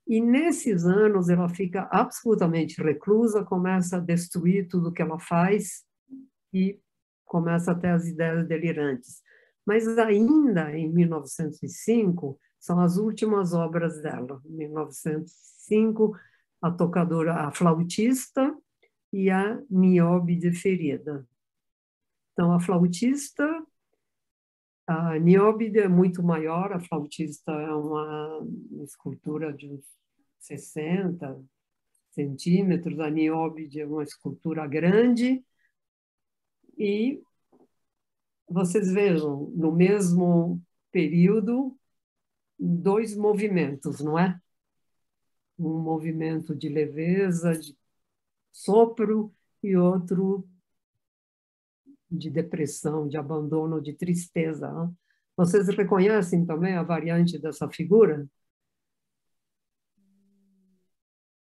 e nesses anos ela fica absolutamente reclusa, começa a destruir tudo que ela faz e começa a ter as ideias delirantes. Mas ainda em 1905, são as últimas obras dela. Em 1905, a tocadora, a flautista e a Nióbide Ferida. Então, a flautista, a Nióbide é muito maior, a flautista é uma escultura de uns 60 centímetros, a Nióbide é uma escultura grande, e vocês vejam, no mesmo período, dois movimentos, não é? Um movimento de leveza, de sopro, e outro de depressão, de abandono, de tristeza. Não? Vocês reconhecem também a variante dessa figura?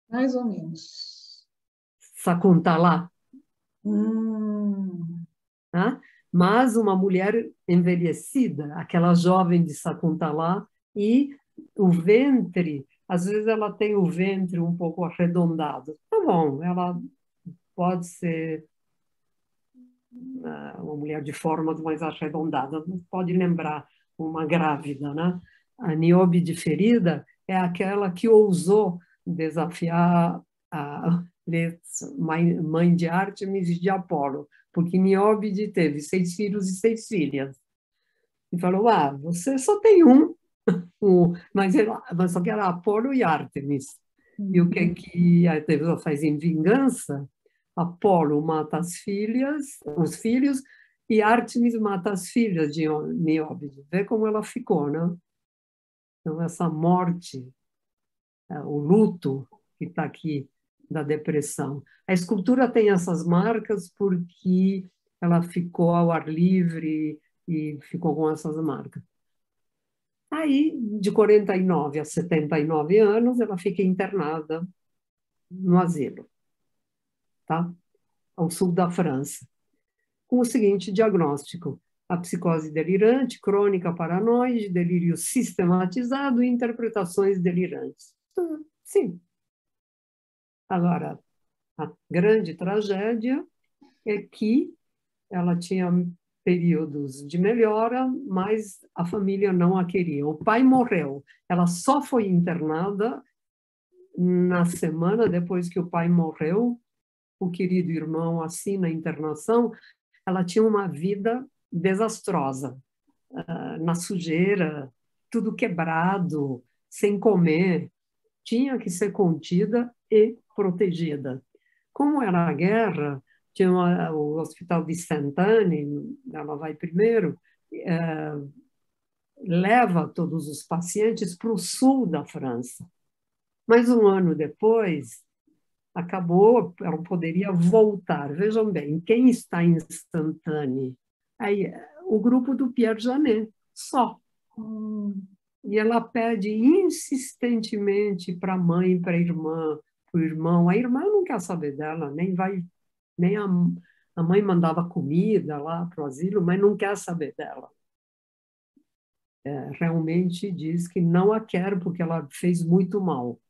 Mais ou menos. Sakuntala. Hum. Né? Mas uma mulher envelhecida, aquela jovem de Sakuntala, e o ventre, às vezes ela tem o ventre um pouco arredondado. Tá bom, ela pode ser uma mulher de formas mais arredondadas, pode lembrar uma grávida, né? A Nióbide Ferida é aquela que ousou desafiar a mãe de Ártemis e de Apolo, porque Nióbide teve 6 filhos e 6 filhas. E falou, você só tem mas só que era Apolo e Ártemis. E o que a Atena faz em vingança? Apolo mata as filhas, os filhos, e Ártemis mata as filhas de Nióbide. Vê como ela ficou, né? Então, essa morte, o luto que está aqui da depressão. A escultura tem essas marcas porque ela ficou ao ar livre e ficou com essas marcas. Aí, de 49 a 79 anos, ela fica internada no asilo, tá? Ao sul da França, com o seguinte diagnóstico: a psicose delirante, crônica paranoide, delírio sistematizado e interpretações delirantes. Sim. Agora, a grande tragédia é que ela tinha períodos de melhora, mas a família não a queria. O pai morreu. Ela só foi internada na semana depois que o pai morreu. O querido irmão assina a internação. Ela tinha uma vida desastrosa, na sujeira, tudo quebrado, sem comer. Tinha que ser contida e protegida. Como era a guerra, tinha o Hospital de Sainte-Anne, ela vai primeiro, leva todos os pacientes para o sul da França. Mas um ano depois, acabou, ela poderia voltar. Vejam bem, quem está em Sainte-Anne? Aí, o grupo do Pierre Janet, só. E ela pede insistentemente para a mãe, para a irmã, para o irmão. A irmã não quer saber dela, nem a mãe mandava comida lá para o asilo, mas não quer saber dela. Realmente diz que não a quer porque ela fez muito mal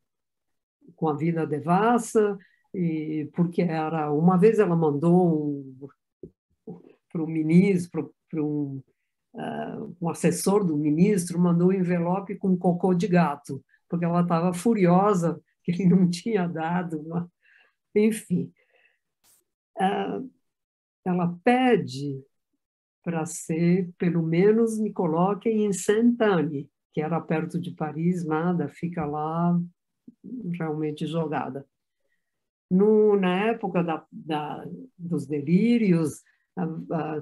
com a vida devassa, e porque uma vez ela mandou para o ministro, para um assessor do ministro, mandou um envelope com cocô de gato, porque ela estava furiosa que ele não tinha dado. Enfim, ela pede para ser, pelo menos me coloquem em Sainte-Anne, que era perto de Paris, nada, fica lá realmente jogada. Na época dos delírios,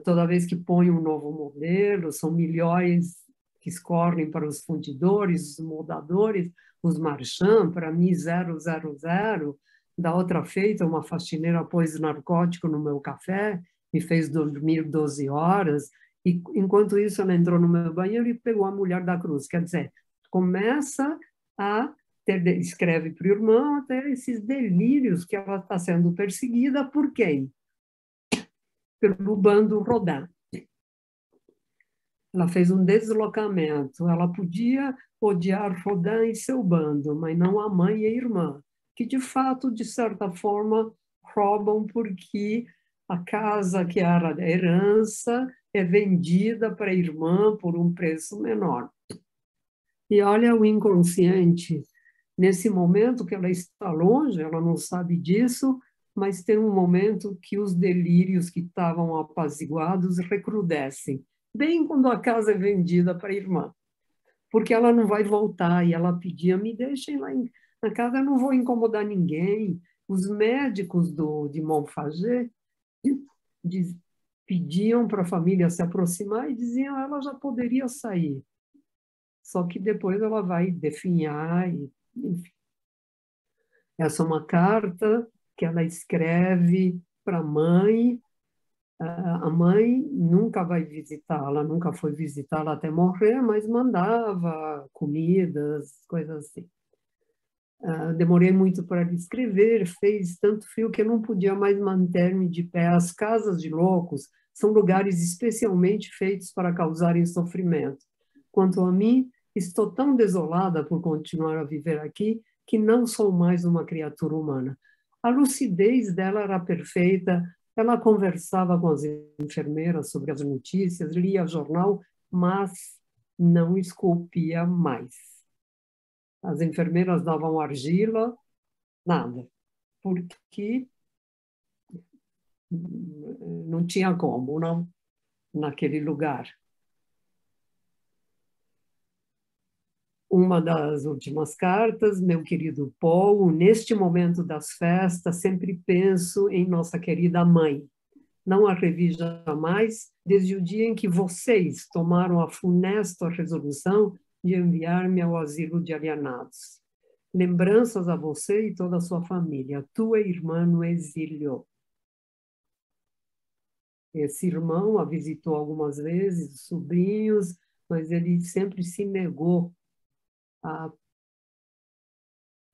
toda vez que põe um novo modelo, são milhões que escorrem para os fundidores, os moldadores, os marchands, para mim 000, Da outra feita, uma faxineira pôs narcótico no meu café, me fez dormir 12 horas, e enquanto isso ela entrou no meu banheiro e pegou a mulher da cruz. Quer dizer, começa a escreve para o irmão até esses delírios que ela está sendo perseguida por quem? Pelo bando Rodin. Ela fez um deslocamento. Ela podia odiar Rodin e seu bando, mas não a mãe e a irmã, que de fato, de certa forma, roubam porque a casa que era da herança é vendida para a irmã por um preço menor. E olha o inconsciente. Nesse momento que ela está longe, ela não sabe disso, mas tem um momento que os delírios que estavam apaziguados recrudescem, bem quando a casa é vendida para a irmã, porque ela não vai voltar, e ela pedia, me deixem lá na casa, eu não vou incomodar ninguém. Os médicos de Montfaget pediam para a família se aproximar e diziam que ela já poderia sair, só que depois ela vai definhar, e, enfim. Essa é uma carta que ela escreve para a mãe. A mãe nunca vai visitá-la, nunca foi visitá-la até morrer, mas mandava comidas, coisas assim. Demorei muito para escrever, fez tanto frio que eu não podia mais manter-me de pé. As casas de loucos são lugares especialmente feitos para causarem sofrimento. Quanto a mim, estou tão desolada por continuar a viver aqui que não sou mais uma criatura humana. A lucidez dela era perfeita, ela conversava com as enfermeiras sobre as notícias, lia jornal, mas não esculpia mais. As enfermeiras davam argila, nada, porque não tinha como, não, naquele lugar. Uma das últimas cartas, meu querido Paul, neste momento das festas, sempre penso em nossa querida mãe. Não a revi jamais, desde o dia em que vocês tomaram a funesta resolução de enviar-me ao asilo de alienados. Lembranças a você e toda a sua família, tua irmã no exílio. Esse irmão a visitou algumas vezes, sobrinhos, mas ele sempre se negou a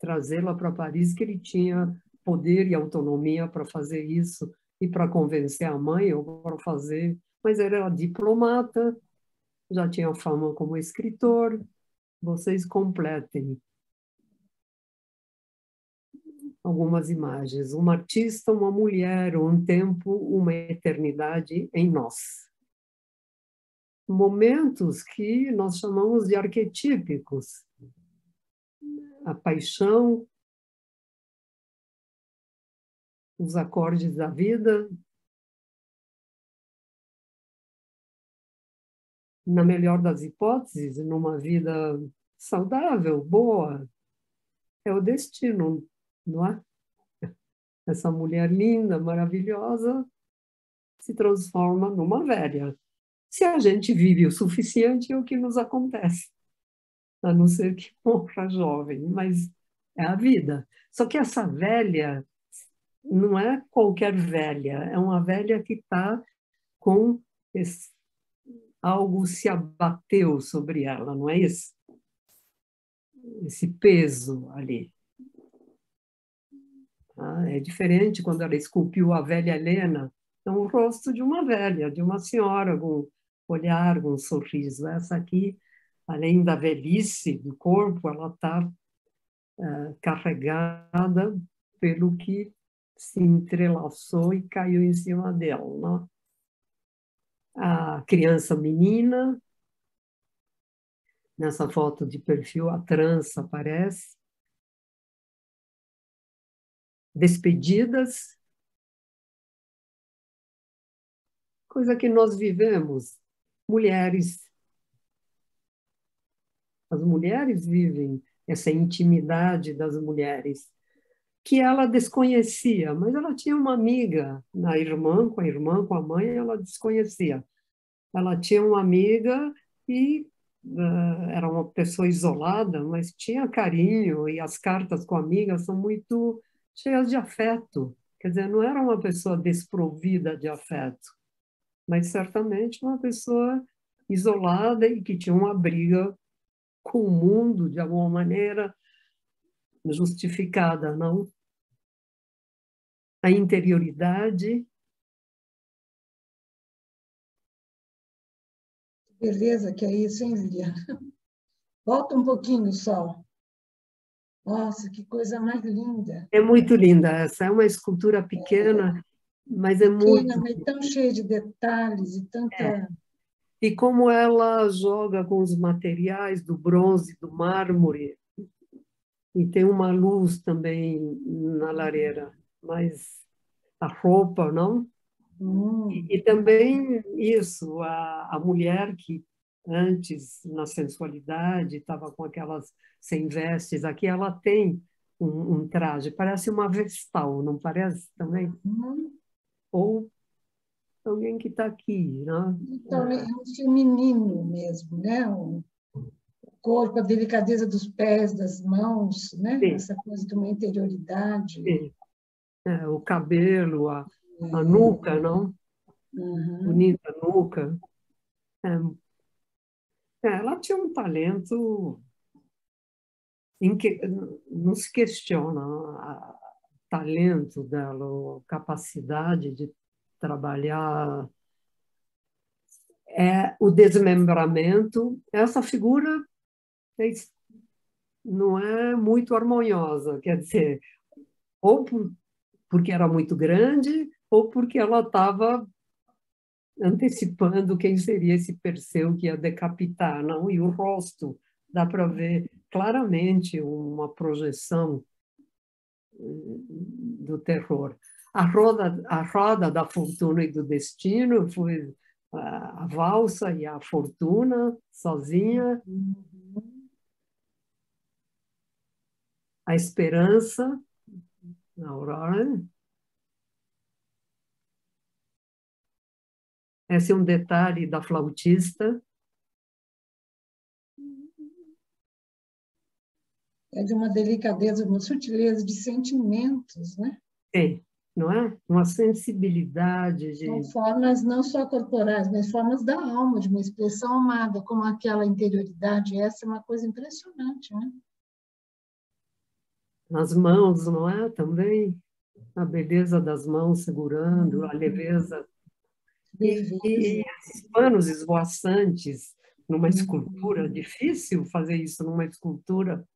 trazê-la para Paris, que ele tinha poder e autonomia para fazer isso e para convencer a mãe ou para fazer. Mas ele era diplomata, já tinha fama como escritor. Vocês completem algumas imagens. Um artista, uma mulher, um tempo, uma eternidade em nós. Momentos que nós chamamos de arquetípicos. A paixão, os acordes da vida, na melhor das hipóteses, numa vida saudável, boa, é o destino, não é? Essa mulher linda, maravilhosa, se transforma numa velha. Se a gente vive o suficiente, é o que nos acontece, a não ser que morra jovem, mas é a vida. Só que essa velha não é qualquer velha, é uma velha que está com algo se abateu sobre ela, não é isso? Esse peso ali. É diferente quando ela esculpiu a velha Helena, é um rosto de uma velha, de uma senhora, com olhar, com um sorriso. Essa aqui, além da velhice do corpo, ela está carregada pelo que se entrelaçou e caiu em cima dela. Não? A criança menina, nessa foto de perfil, a trança aparece. Despedidas, coisa que nós vivemos. Mulheres, as mulheres vivem essa intimidade das mulheres, que ela desconhecia, mas ela tinha uma amiga, a irmã, com a mãe, ela desconhecia. Ela tinha uma amiga e era uma pessoa isolada, mas tinha carinho, e as cartas com a amiga são muito cheias de afeto. Quer dizer, não era uma pessoa desprovida de afeto, mas certamente uma pessoa isolada e que tinha uma briga com o mundo, de alguma maneira, justificada, não? A interioridade. Beleza, que é isso, hein, Viviane? Volta um pouquinho só. Nossa, que coisa mais linda. É muito linda essa. É uma escultura pequena, mas é Pequena, muito. mas tão cheia de detalhes e É. tanta... E como ela joga com os materiais do bronze, do mármore, e tem uma luz também na lareira, mas a roupa, não? E também isso, a mulher que antes, na sensualidade, estava com aquelas sem vestes, aqui ela tem um traje, parece uma vestal, não parece também? Ou alguém que está aqui, né? Então, é um feminino mesmo, né? O corpo, a delicadeza dos pés, das mãos, né? Sim, Essa coisa de uma interioridade. sim. É, o cabelo, a nuca, não? Uhum. Bonita nuca. É, ela tinha um talento em que não se questiona o talento dela, a capacidade de trabalhar, o desmembramento. Essa figura não é muito harmoniosa, quer dizer, ou porque era muito grande, ou porque ela estava antecipando quem seria esse Perseu que ia decapitar, não? E o rosto, dá para ver claramente uma projeção do terror. A roda da fortuna e do destino foi a valsa e a fortuna sozinha, a esperança, a aurora. Esse é um detalhe da flautista. É de uma delicadeza, uma sutileza de sentimentos, né? Tem, não é? Uma sensibilidade São de... formas não só corporais, mas formas da alma, de uma expressão amada, como aquela interioridade. Essa é uma coisa impressionante, né? As mãos, não é? Também a beleza das mãos segurando, a leveza. E Leveza. esses panos esvoaçantes numa escultura, difícil fazer isso numa escultura.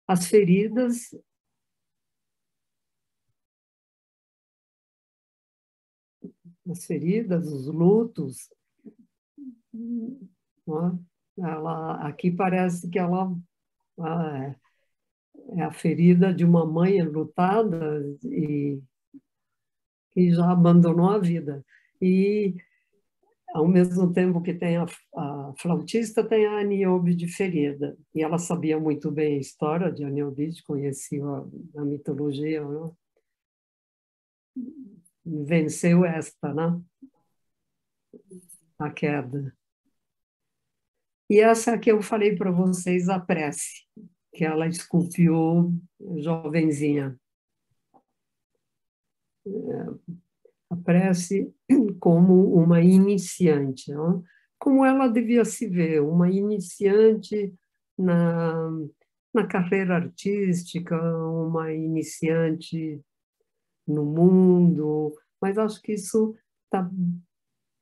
As feridas, os lutos, não é? Ela, aqui parece que ela é a ferida de uma mãe enlutada e que já abandonou a vida. E, ao mesmo tempo que tem a flautista, tem a Niobe de ferida. E ela sabia muito bem a história de Niobe, conhecia a mitologia, não? Venceu esta, né? A queda. E essa que eu falei para vocês, a prece, que ela esculpiu jovenzinha. A prece como uma iniciante, não? Como ela devia se ver, uma iniciante na, na carreira artística, uma iniciante no mundo, mas acho que isso está,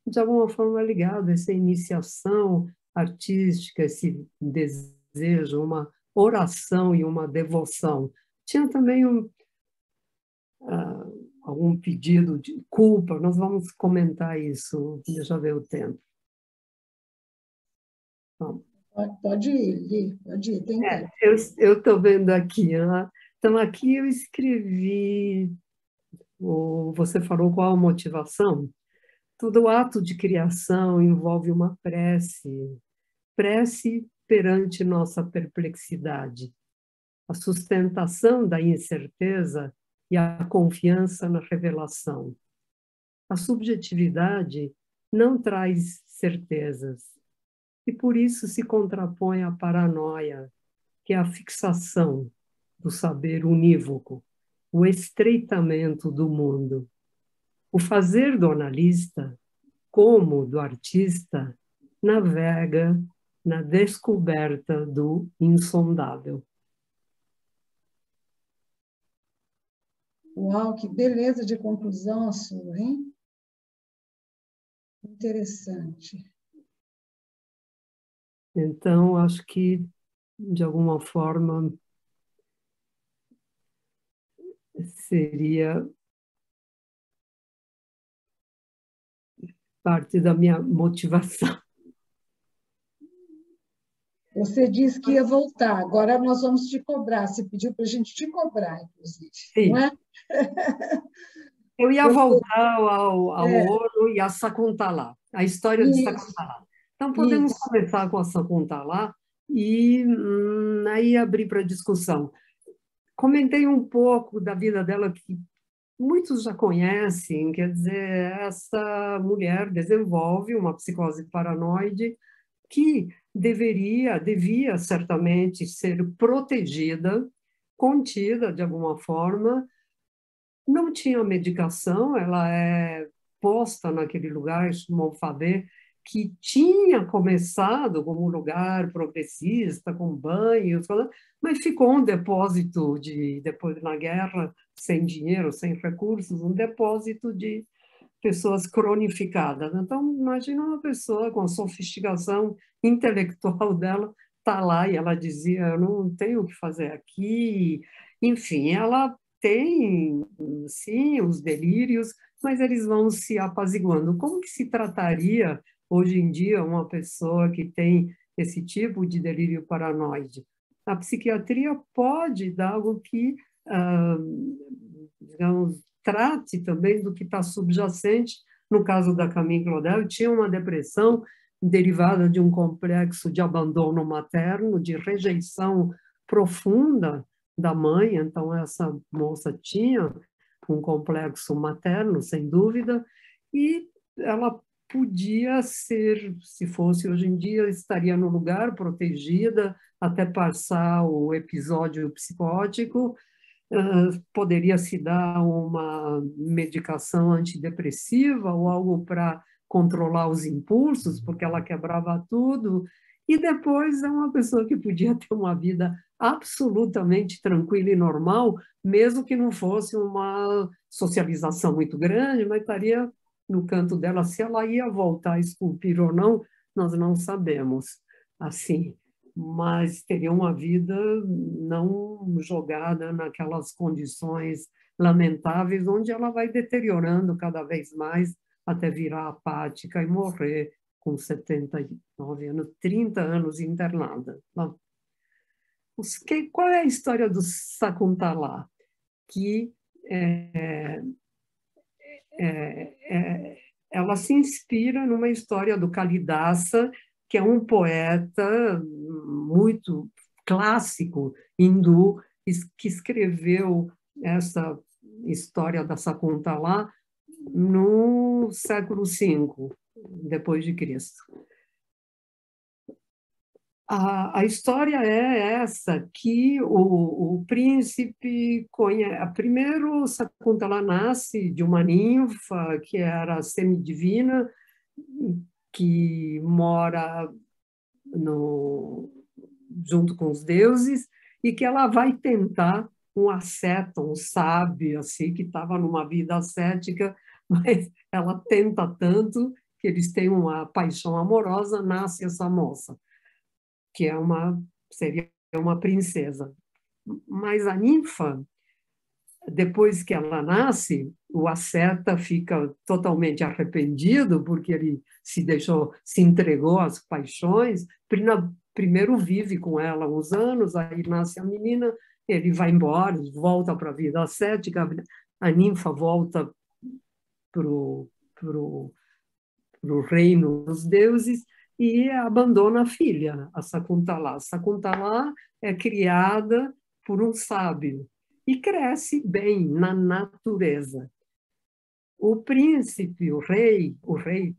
de alguma forma, ligado a essa iniciação artística, esse desejo, uma oração e uma devoção. Tinha também algum pedido de culpa, nós vamos comentar isso, deixa eu ver o tempo. Bom, Pode ir, pode ir, tem tempo. eu estou vendo aqui, né? Então, aqui eu escrevi, você falou qual a motivação? Todo ato de criação envolve uma prece, prece perante nossa perplexidade, a sustentação da incerteza e a confiança na revelação. A subjetividade não traz certezas e por isso se contrapõe à paranoia, que é a fixação do saber unívoco, o estreitamento do mundo. O fazer do analista, como do artista, navega na descoberta do insondável. Uau, que beleza de conclusão a sua, hein? Interessante. Então, acho que, de alguma forma, seria parte da minha motivação. Você disse que ia voltar, agora nós vamos te cobrar. Você pediu para a gente te cobrar, inclusive, Sim. não é? Eu ia voltar ao É. ouro e a Sakuntala, a história de Sakuntala. Então, podemos Isso. começar com a Sakuntala e aí abrir para discussão. Comentei um pouco da vida dela, que muitos já conhecem, quer dizer, essa mulher desenvolve uma psicose paranoide que devia certamente ser protegida, contida de alguma forma. Não tinha medicação, ela é posta naquele lugar, Monfabé, que tinha começado como um lugar progressista, com banhos, mas ficou um depósito depois na guerra, sem dinheiro, sem recursos, um depósito de pessoas cronificadas. Então, imagina uma pessoa com a sofisticação intelectual dela, está lá e ela dizia, eu não tenho o que fazer aqui. Enfim, ela tem, sim, os delírios, mas eles vão se apaziguando. Como que se trataria, hoje em dia, uma pessoa que tem esse tipo de delírio paranoide? A psiquiatria pode dar algo que, digamos, trate também do que está subjacente. No caso da Camille Claudel, tinha uma depressão derivada de um complexo de abandono materno, de rejeição profunda da mãe. Então, essa moça tinha um complexo materno, sem dúvida, e ela podia ser, se fosse hoje em dia, estaria no lugar, protegida, até passar o episódio psicótico. Poderia se dar uma medicação antidepressiva ou algo para controlar os impulsos, porque ela quebrava tudo. E depois é uma pessoa que podia ter uma vida absolutamente tranquila e normal, mesmo que não fosse uma socialização muito grande, mas estaria no canto dela. Se ela ia voltar a esculpir ou não, nós não sabemos. Assim, mas teria uma vida não jogada naquelas condições lamentáveis, onde ela vai deteriorando cada vez mais até virar apática e morrer com 79 anos, 30 anos internada. Qual é a história do Sakuntala? Que ela se inspira numa história do Kalidasa, que é um poeta muito clássico hindu, que escreveu essa história da Sakuntala no século V depois de Cristo. A história é essa, que o príncipe conhece. Primeiro, Sakuntala nasce de uma ninfa que era semidivina, que mora junto com os deuses, e que ela vai tentar um asceta, um sábio, assim, que estava numa vida ascética, mas ela tenta tanto que eles têm uma paixão amorosa, nasce essa moça, que seria uma princesa. Mas a ninfa, depois que ela nasce, o asceta fica totalmente arrependido porque ele se entregou às paixões. Primeiro vive com ela uns anos, aí nasce a menina, ele vai embora, volta para a vida ascética, a ninfa volta para o reino dos deuses e abandona a filha, a Sakuntala. A Sakuntala é criada por um sábio e cresce bem na natureza. O príncipe, o rei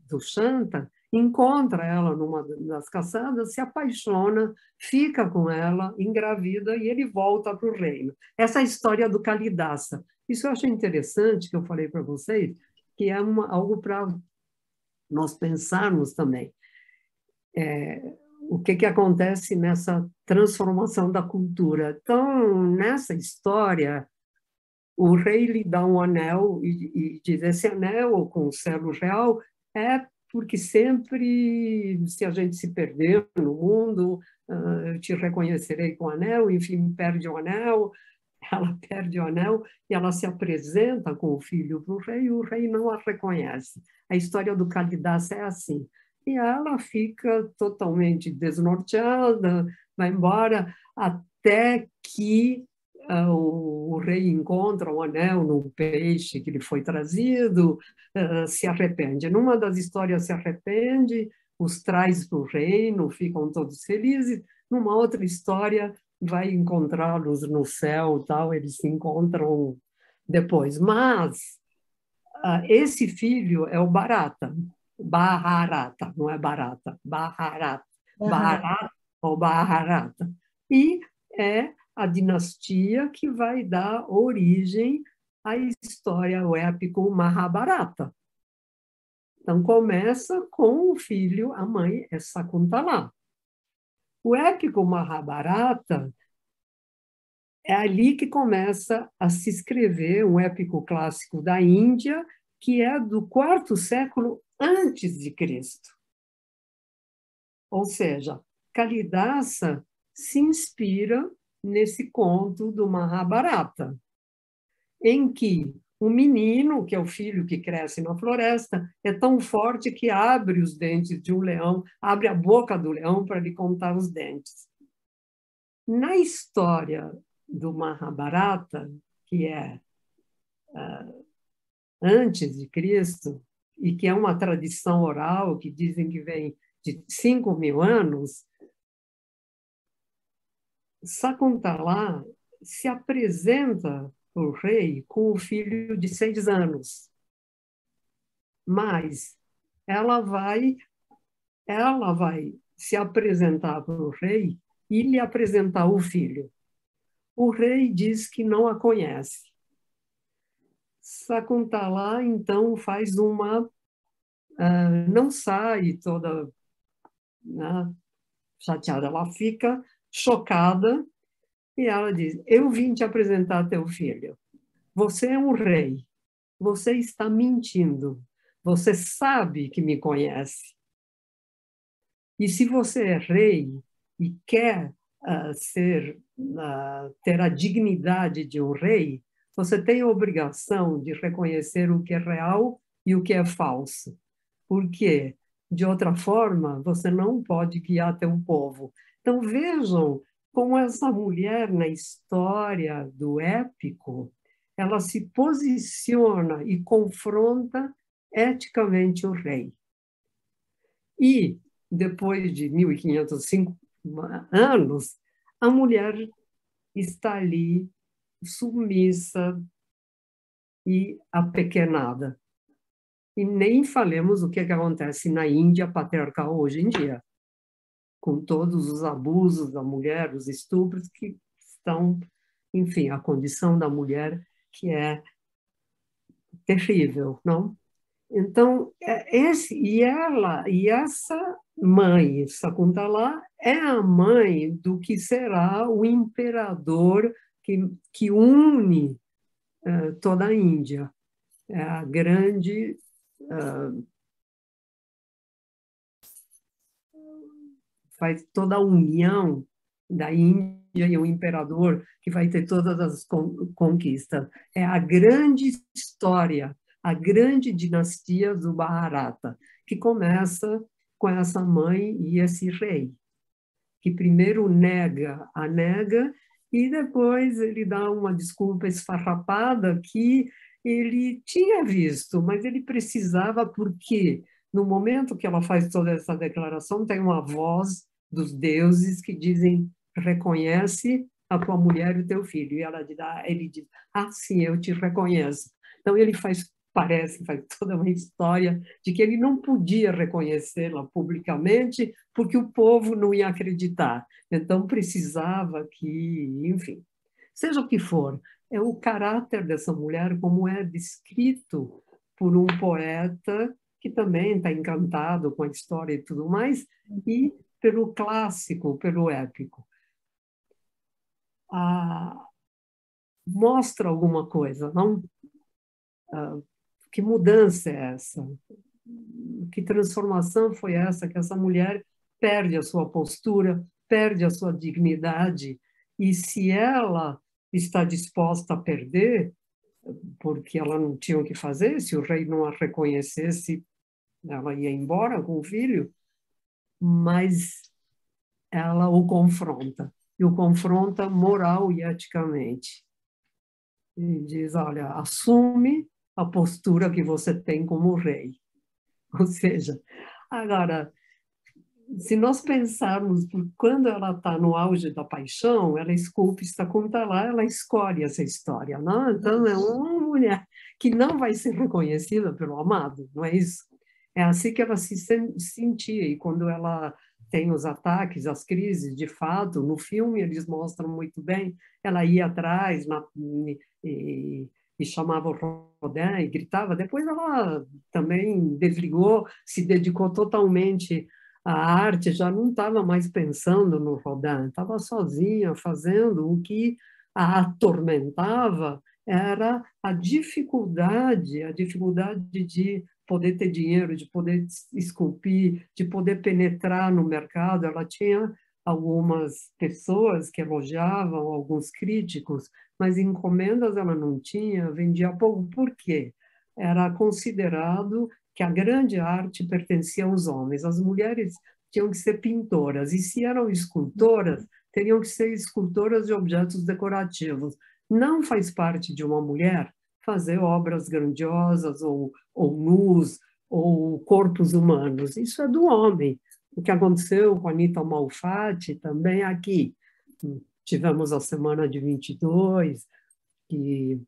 do Shanta, encontra ela numa das caçadas, se apaixona, fica com ela, engravida, e ele volta para o reino. Essa é a história do Kalidasa. Isso eu achei interessante, que eu falei para vocês, que é algo para nós pensarmos também. O que acontece nessa transformação da cultura. Então, nessa história, o rei lhe dá um anel e diz: esse anel com o selo real é porque sempre, se a gente se perder no mundo, eu te reconhecerei com o anel. Enfim, perde o anel, ela perde o anel e ela se apresenta com o filho para o rei e o rei não a reconhece. A história do Kalidasa é assim. E ela fica totalmente desnorteada, vai embora, até que o rei encontra o anel no peixe que lhe foi trazido, se arrepende. Numa das histórias se arrepende, os traz para o reino, ficam todos felizes. Numa outra história, vai encontrá-los no céu, tal, eles se encontram depois. Mas esse filho é o Bharata, Bharata, não é Barata, Bharata, Bharata ou Bharata. E é a dinastia que vai dar origem à história, o épico Mahabharata. Então, começa com o filho, a mãe é Sakuntala. O épico Mahabharata é ali que começa a se escrever um épico clássico da Índia, que é do quarto século antes de Cristo. Ou seja, Kalidasa se inspira nesse conto do Mahabharata, em que o menino, que é o filho que cresce na floresta, é tão forte que abre os dentes de um leão, abre a boca do leão para lhe contar os dentes. Na história do Mahabharata, que é antes de Cristo, e que é uma tradição oral que dizem que vem de 5.000 anos, Sakuntala se apresenta para o rei com o filho de 6 anos. Mas ela vai se apresentar para o rei e lhe apresentar o filho. O rei diz que não a conhece. Sakuntala, então, faz não sai toda, né, chateada, ela fica chocada e ela diz: eu vim te apresentar teu filho. Você é um rei. Você está mentindo. Você sabe que me conhece. E se você é rei e quer ter a dignidade de um rei, você tem a obrigação de reconhecer o que é real e o que é falso. Porque, de outra forma, você não pode guiar teu povo. Então, vejam como essa mulher, na história do épico, ela se posiciona e confronta eticamente o rei. E, depois de 1.505 anos, a mulher está ali submissa e apequenada. E nem falemos o que acontece na Índia patriarcal hoje em dia, com todos os abusos da mulher, os estupros que estão, enfim, a condição da mulher que é terrível, não? Então, essa mãe, Sakuntala, é a mãe do que será o imperador que une toda a Índia. É a grande faz toda a união da Índia e o imperador que vai ter todas as conquistas. É a grande história, a grande dinastia do Bharata, que começa com essa mãe e esse rei, que primeiro a nega, e depois ele dá uma desculpa esfarrapada que ele tinha visto, mas ele precisava, porque no momento que ela faz toda essa declaração, tem uma voz dos deuses que dizem: reconhece a tua mulher e o teu filho. E ele diz: sim, eu te reconheço. Então ele faz parece, faz toda uma história de que ele não podia reconhecê-la publicamente porque o povo não ia acreditar. Então, precisava que, enfim, seja o que for, é o caráter dessa mulher como é descrito por um poeta que também está encantado com a história e tudo mais, e pelo clássico, pelo épico. Mostra alguma coisa, não? Que mudança é essa? Que transformação foi essa que essa mulher perde a sua postura, perde a sua dignidade, e se ela está disposta a perder, porque ela não tinha o que fazer, se o rei não a reconhecesse, ela ia embora com o filho, mas ela o confronta, e o confronta moral e eticamente. E diz, olha, assume a postura que você tem como rei. Ou seja, agora, se nós pensarmos que quando ela está no auge da paixão, ela esculpe, está conta lá, ela escolhe essa história, não? Então, é uma mulher que não vai ser reconhecida pelo amado, não é isso? É assim que ela se sentia, e quando ela tem os ataques, as crises, de fato, no filme eles mostram muito bem, ela ia atrás e chamava o Rodin e gritava, depois ela também desligou, se dedicou totalmente à arte, já não estava mais pensando no Rodin, estava sozinha fazendo o que a atormentava, era a dificuldade de poder ter dinheiro, de poder esculpir, de poder penetrar no mercado. Ela tinha algumas pessoas que elogiavam, alguns críticos, mas encomendas ela não tinha, vendia pouco. Por quê? Era considerado que a grande arte pertencia aos homens. As mulheres tinham que ser pintoras, e se eram escultoras, teriam que ser escultoras de objetos decorativos. Não faz parte de uma mulher fazer obras grandiosas, ou nus, ou corpos humanos. Isso é do homem. O que aconteceu com a Anita Malfatti também aqui. Tivemos a semana de 22, que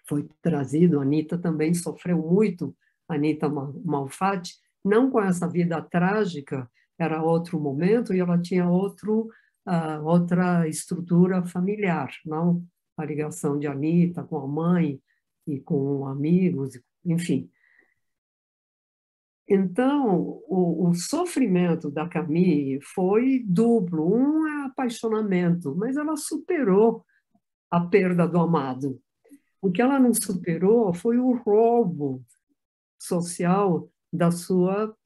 foi trazido, a Anita também sofreu muito, a Anita Malfatti, não com essa vida trágica, era outro momento, e ela tinha outra estrutura familiar, não? A ligação de Anita com a mãe e com amigos, enfim. Então, o sofrimento da Camille foi duplo. Um é apaixonamento, mas ela superou a perda do amado. O que ela não superou foi o roubo social da sua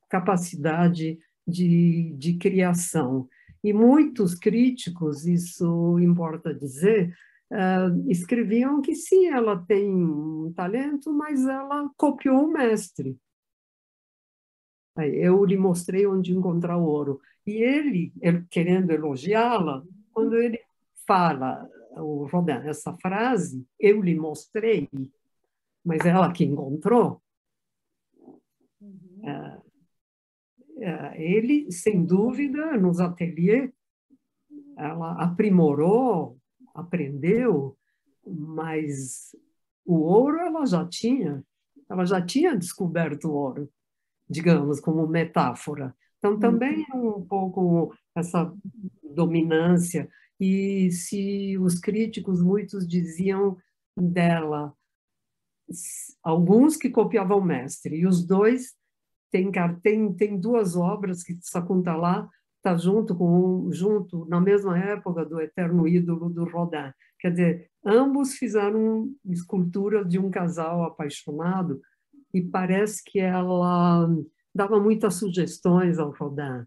capacidade de criação. E muitos críticos, isso importa dizer, escreviam que sim, ela tem um talento, mas ela copiou o mestre. Eu lhe mostrei onde encontrar o ouro. E ele querendo elogiá-la, quando ele fala, o Rodin, essa frase, eu lhe mostrei, mas ela que encontrou, ele, sem dúvida, nos ateliês, ela aprimorou, aprendeu, mas o ouro ela já tinha descoberto o ouro, digamos, como metáfora. Então, também é um pouco essa dominância. E se os críticos, muitos diziam dela, alguns que copiavam o mestre, e os dois tem duas obras que Sakuntala está junto na mesma época do Eterno Ídolo do Rodin. Quer dizer, ambos fizeram escultura de um casal apaixonado, e parece que ela dava muitas sugestões ao Rodin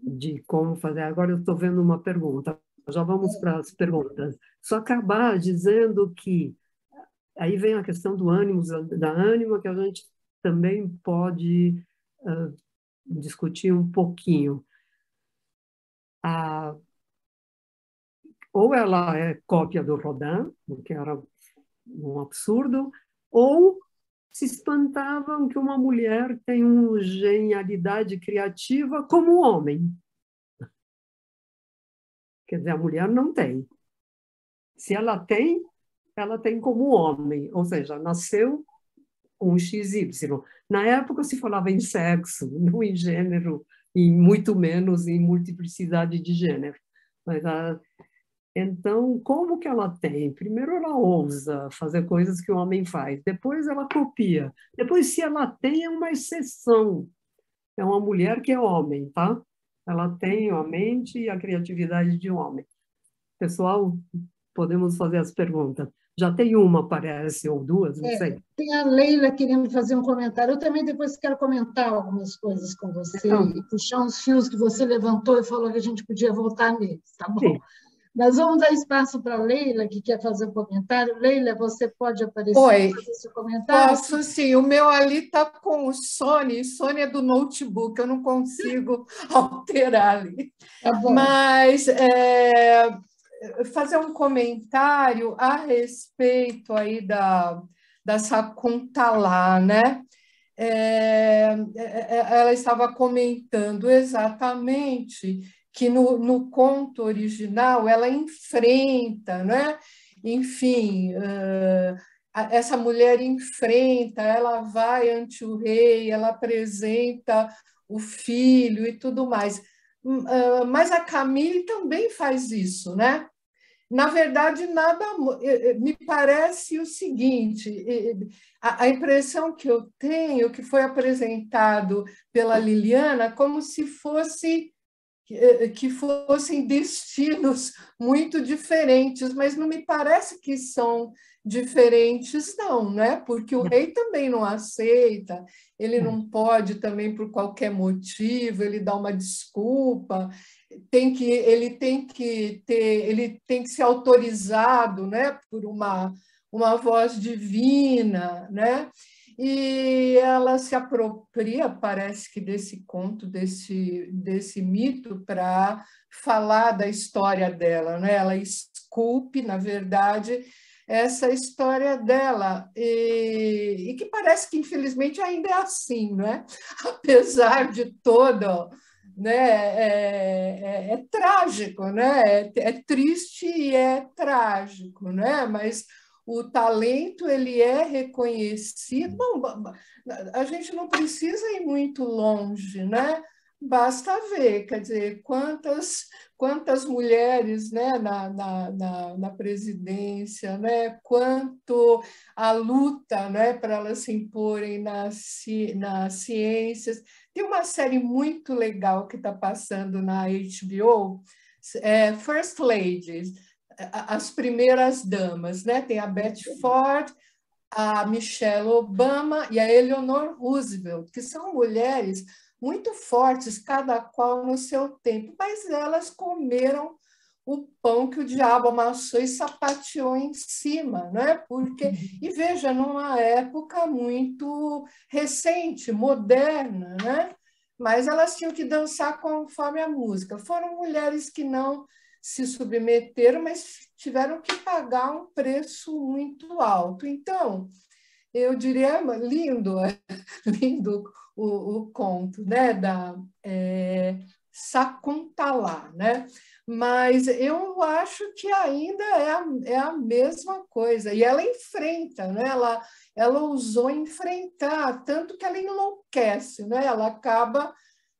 de como fazer. Agora eu estou vendo uma pergunta, já vamos para as perguntas. Só acabar dizendo que aí vem a questão do ânimo, da ânima, que a gente também pode discutir um pouquinho. Ou ela é cópia do Rodin, o que era um absurdo, ou se espantavam que uma mulher tem uma genialidade criativa como o homem. Quer dizer, a mulher não tem. Se ela tem, ela tem como homem, ou seja, nasceu um XY. Na época se falava em sexo, não em gênero, e muito menos em multiplicidade de gênero. Mas então, como que ela tem? Primeiro ela ousa fazer coisas que o homem faz, depois ela copia. Depois, se ela tem, é uma exceção. É uma mulher que é homem, tá? Ela tem a mente e a criatividade de um homem. Pessoal, podemos fazer as perguntas. Já tem uma, parece, ou duas, não sei. Tem a Leila querendo fazer um comentário. Eu também depois quero comentar algumas coisas com você Então, e puxar uns fios que você levantou e falou que a gente podia voltar neles, tá bom? sim. Mas vamos dar espaço para a Leila, que quer fazer um comentário. Leila, você pode aparecer e Oi, fazer seu comentário? posso sim. O meu ali está com o Sony é do notebook, eu não consigo alterar ali. Tá bom. Mas fazer um comentário a respeito aí da Sakuntala, né? Ela estava comentando exatamente que no conto original ela enfrenta, né? Enfim, essa mulher enfrenta, ela vai ante o rei, ela apresenta o filho e tudo mais. Mas a Camille também faz isso, né? Na verdade, nada me parece o seguinte: a impressão que eu tenho que foi apresentado pela Liliana como se fosse que fossem destinos muito diferentes, mas não me parece que são diferentes, não, né? Porque o rei também não aceita, ele não pode também por qualquer motivo, ele dá uma desculpa, ele tem que ser autorizado, né? Por uma voz divina, né? E ela se apropria, parece que, desse conto, desse mito, para falar da história dela, né? Ela esculpe, na verdade, essa história dela, e que parece que, infelizmente, ainda é assim, né? Apesar de todo, né? É trágico, né? É triste e é trágico, né? Mas o talento ele é reconhecido. Bom, a gente não precisa ir muito longe, né? Basta ver, quer dizer, quantas mulheres, né, na presidência, né? Quanto a luta, né, para elas se imporem nas ciências. Tem uma série muito legal que está passando na HBO, First Ladies, as primeiras damas, né? Tem a Betty Ford, a Michelle Obama e a Eleanor Roosevelt, que são mulheres muito fortes, cada qual no seu tempo, mas elas comeram o pão que o diabo amassou e sapateou em cima, né? E veja, numa época muito recente, moderna, né? Mas elas tinham que dançar conforme a música. Foram mulheres que não se submeteram, mas tiveram que pagar um preço muito alto. Então, eu diria, lindo, lindo o conto, né, da Sakuntala, né? Mas eu acho que ainda é a mesma coisa. E ela enfrenta, né? Ela ousou enfrentar, tanto que ela enlouquece, né? Ela acaba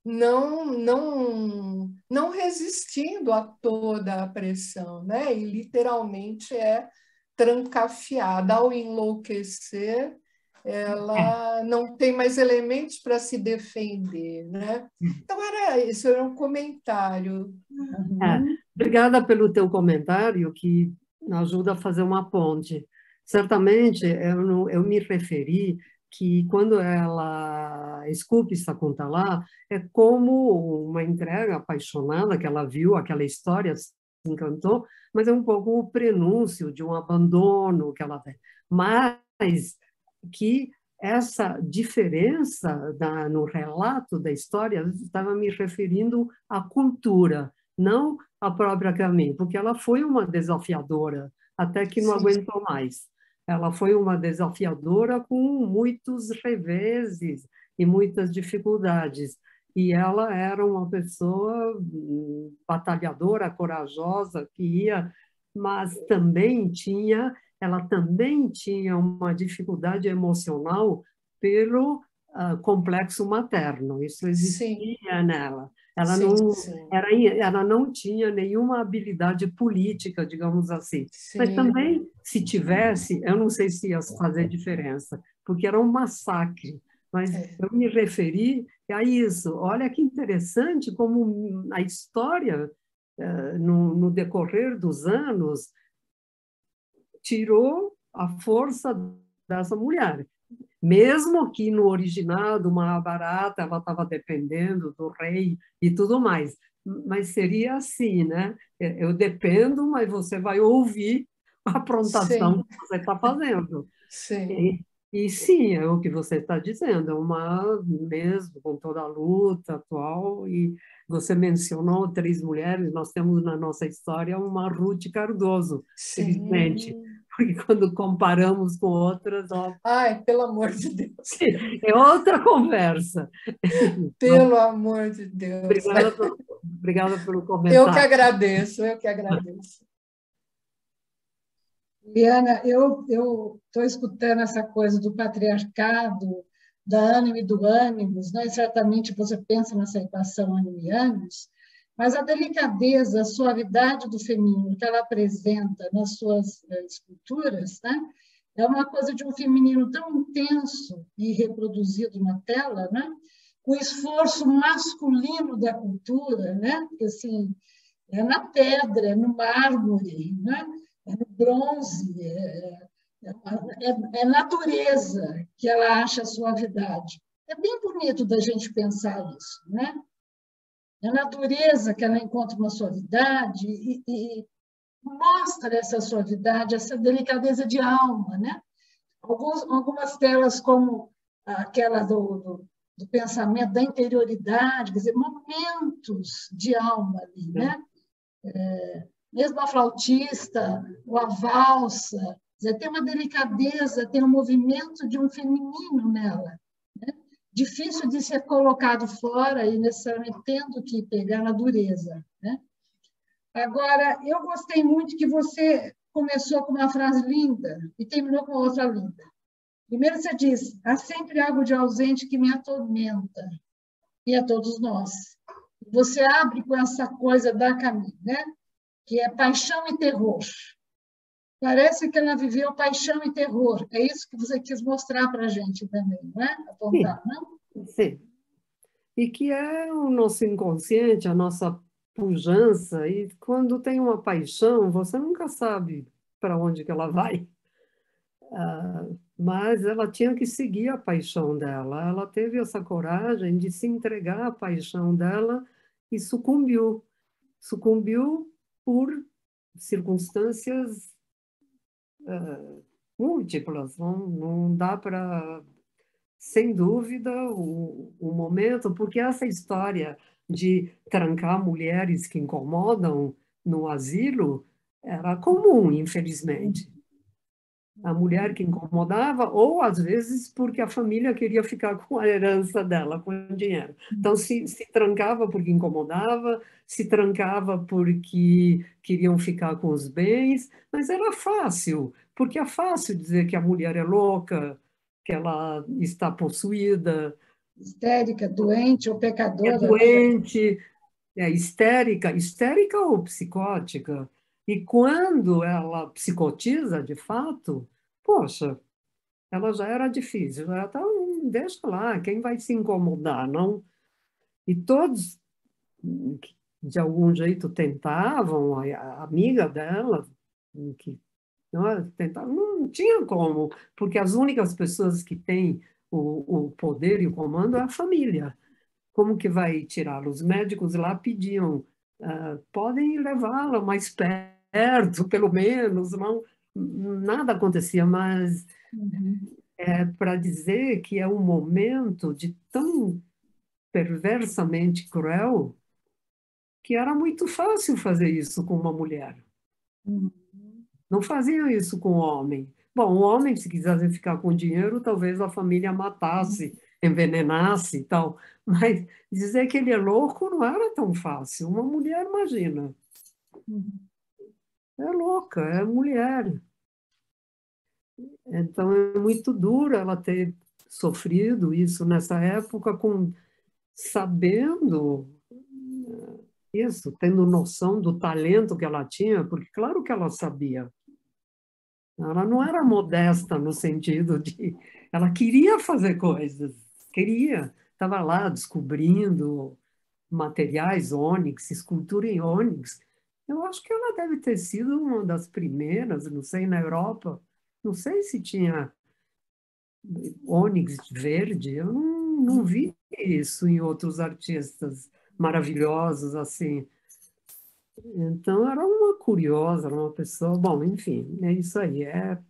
não resistindo a toda a pressão, né? E literalmente é trancafiada. Ao enlouquecer, ela não tem mais elementos para se defender, né? Então, isso era um comentário. Obrigada pelo teu comentário, que ajuda a fazer uma ponte. Certamente, eu me referi que quando ela esculpe Sakuntala, é como uma entrega apaixonada que ela viu, aquela história se encantou, mas é um pouco o prenúncio de um abandono que ela tem. Mas que essa diferença no relato da história, eu estava me referindo à cultura, não à própria Camille, porque ela foi uma desafiadora, até que não aguentou mais. Ela foi uma desafiadora com muitos reveses e muitas dificuldades. E ela era uma pessoa batalhadora, corajosa, que ia, mas também tinha ela também tinha uma dificuldade emocional pelo complexo materno. Isso Sim, existia nela. Ela sim, não, sim, ela não tinha nenhuma habilidade política, digamos assim. Mas sim. também, se tivesse, eu não sei se ia fazer diferença, porque era um massacre. Mas É. eu me referi a isso. Olha que interessante como a história, no decorrer dos anos, tirou a força dessa mulher. Mesmo que no original do Mahabharata ela estava dependendo do rei e tudo mais. Mas seria assim, né? Eu dependo, mas você vai ouvir a aprontação Sim, que você está fazendo. sim. E sim, é o que você está dizendo, é uma mesmo com toda a luta atual. E você mencionou 3 mulheres, nós temos na nossa história uma Ruth Cardoso, felizmente, Sim. porque quando comparamos com outras, ó, Ai, pelo amor de Deus. é outra conversa. Pelo amor de Deus. Obrigada, obrigada pelo Eu que comentário. agradeço, eu que agradeço. Liana, eu estou escutando essa coisa do patriarcado, da ânimo e do ânimos, né? E certamente você pensa nessa equação ânimo e ânimos, mas a delicadeza, a suavidade do feminino que ela apresenta nas suas esculturas, né? É uma coisa de um feminino tão intenso e reproduzido na tela, né? O esforço masculino da cultura, né? Porque, assim, é na pedra, é no mármore, né? É no bronze, é natureza que ela acha suavidade. É bem bonito da gente pensar isso, né? É a natureza que ela encontra uma suavidade e mostra essa suavidade, essa delicadeza de alma, né? Algumas telas como aquela do pensamento, da interioridade, quer dizer, momentos de alma ali, né? Mesmo a flautista, ou a valsa, tem uma delicadeza, tem um movimento de um feminino nela. Né? Difícil de ser colocado fora e necessariamente tendo que pegar na dureza. Né? Agora, eu gostei muito que você começou com uma frase linda e terminou com outra linda. Primeiro você diz, há sempre algo de ausente que me atormenta, e a todos nós. Você abre com essa coisa da Camille, né? Que é paixão e terror. Parece que ela viveu paixão e terror. É isso que você quis mostrar para a gente também, não é? Sim, Apontar, não? sim. E que é o nosso inconsciente, a nossa pujança. E quando tem uma paixão, você nunca sabe para onde que ela vai. Mas ela tinha que seguir a paixão dela. Ela teve essa coragem de se entregar à paixão dela e sucumbiu. Sucumbiu por circunstâncias múltiplas. Não dá para, sem dúvida, o momento, porque essa história de trancar mulheres que incomodam no asilo era comum, infelizmente. A mulher que incomodava, ou às vezes porque a família queria ficar com a herança dela, com o dinheiro. Então, se trancava porque incomodava, se trancava porque queriam ficar com os bens, mas era fácil, porque é fácil dizer que a mulher é louca, que ela está possuída, Histérica, doente ou é pecadora, né? doente, é histérica, histérica ou psicótica. E quando ela psicotiza, de fato, poxa, ela já era difícil. Então, deixa lá, quem vai se incomodar, não? E todos, de algum jeito, tentavam, a amiga dela, que não, tentava, não tinha como, porque as únicas pessoas que têm o poder e o comando é a família. Como que vai tirá-lo? Os médicos lá pediam, podem levá-la mais perto, pelo menos, não, nada acontecia, mas Uhum. para dizer que é um momento de tão perversamente cruel que era muito fácil fazer isso com uma mulher. Uhum. Não faziam isso com o homem. Bom, o homem, se quisesse ficar com dinheiro, talvez a família matasse, envenenasse e tal. Mas dizer que ele é louco não era tão fácil. Uma mulher, imagina, Uhum. é louca, é mulher. Então, é muito duro ela ter sofrido isso nessa época, sabendo isso, tendo noção do talento que ela tinha, porque claro que ela sabia. Ela não era modesta no sentido de... Ela queria fazer coisas, queria. Estava lá descobrindo materiais ônix, escultura em ônix. Eu acho que ela deve ter sido uma das primeiras, não sei, na Europa. Não sei se tinha ônix verde. Eu não vi isso em outros artistas maravilhosos assim. Então, era uma curiosa, era uma pessoa... Bom, enfim, é isso aí. Tinha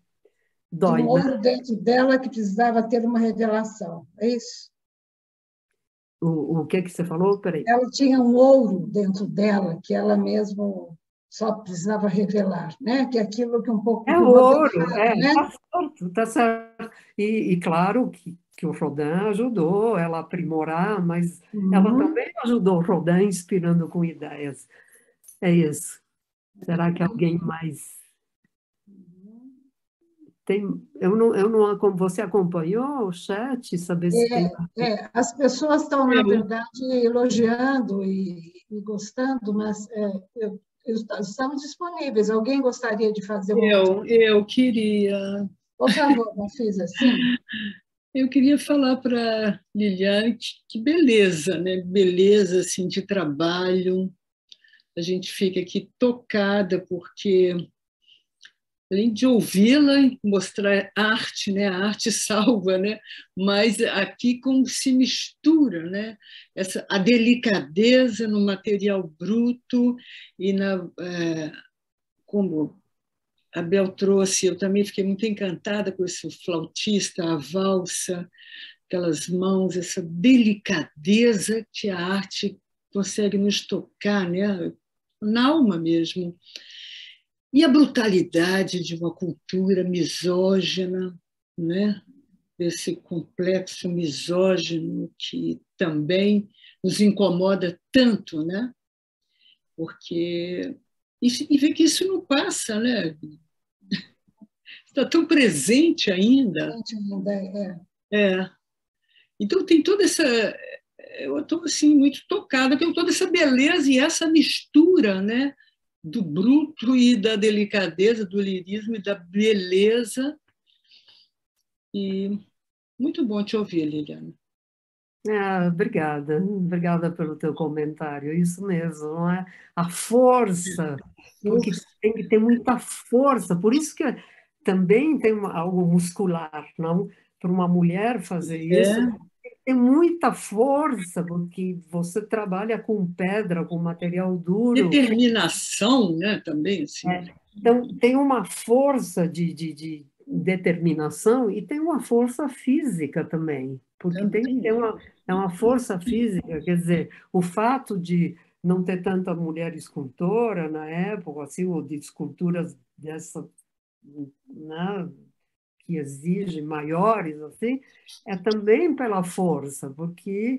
um Dói, né? ouro dentro dela que precisava ter uma revelação, é isso? O que você falou? Peraí. Ela tinha um ouro dentro dela que ela mesma só precisava revelar, né? Que é aquilo que um pouco É que o Rodin ouro, fala, né? tá certo, tá certo. E claro que o Rodin ajudou ela a aprimorar, mas ela Uhum. também ajudou o Rodin inspirando com ideias. É isso. Será que alguém mais tem? Você acompanhou o chat? Saber se tem. As pessoas estão, na Eu, verdade, elogiando e gostando, mas estamos disponíveis. Alguém gostaria de fazer uma última? eu queria, Por favor, Nafisa, sim. eu queria falar para Liliane que beleza, né? Beleza assim de trabalho. A gente fica aqui tocada porque além de ouvi-la e mostrar arte, né? A arte salva, né? Mas aqui como se mistura, né? A delicadeza no material bruto e como a Bel trouxe, eu também fiquei muito encantada com esse flautista, a valsa, aquelas mãos, essa delicadeza que a arte consegue nos tocar, né? Na alma mesmo. E a brutalidade de uma cultura misógina, né? Esse complexo misógino que também nos incomoda tanto, né? Porque e ver que isso não passa, né? Está tão presente ainda. Gente, ainda É. Então tem toda essa, eu estou assim muito tocada com toda essa beleza e essa mistura, né, do bruto e da delicadeza, do lirismo e da beleza. E muito bom te ouvir, Liliana. Obrigada pelo teu comentário. Isso mesmo, não é? A força, porque Força. tem que ter muita força. Por isso que também tem algo muscular, não? Para uma mulher fazer isso, É, tem que ter muita força, porque você trabalha com pedra, com material duro. determinação, né, também assim. Então, tem uma força de determinação e tem uma força física também, porque tem que ter Também. uma força física, quer dizer, o fato de não ter tanta mulher escultora na época, assim, ou de esculturas dessa, né, que exigem maiores, assim, é também pela força, porque,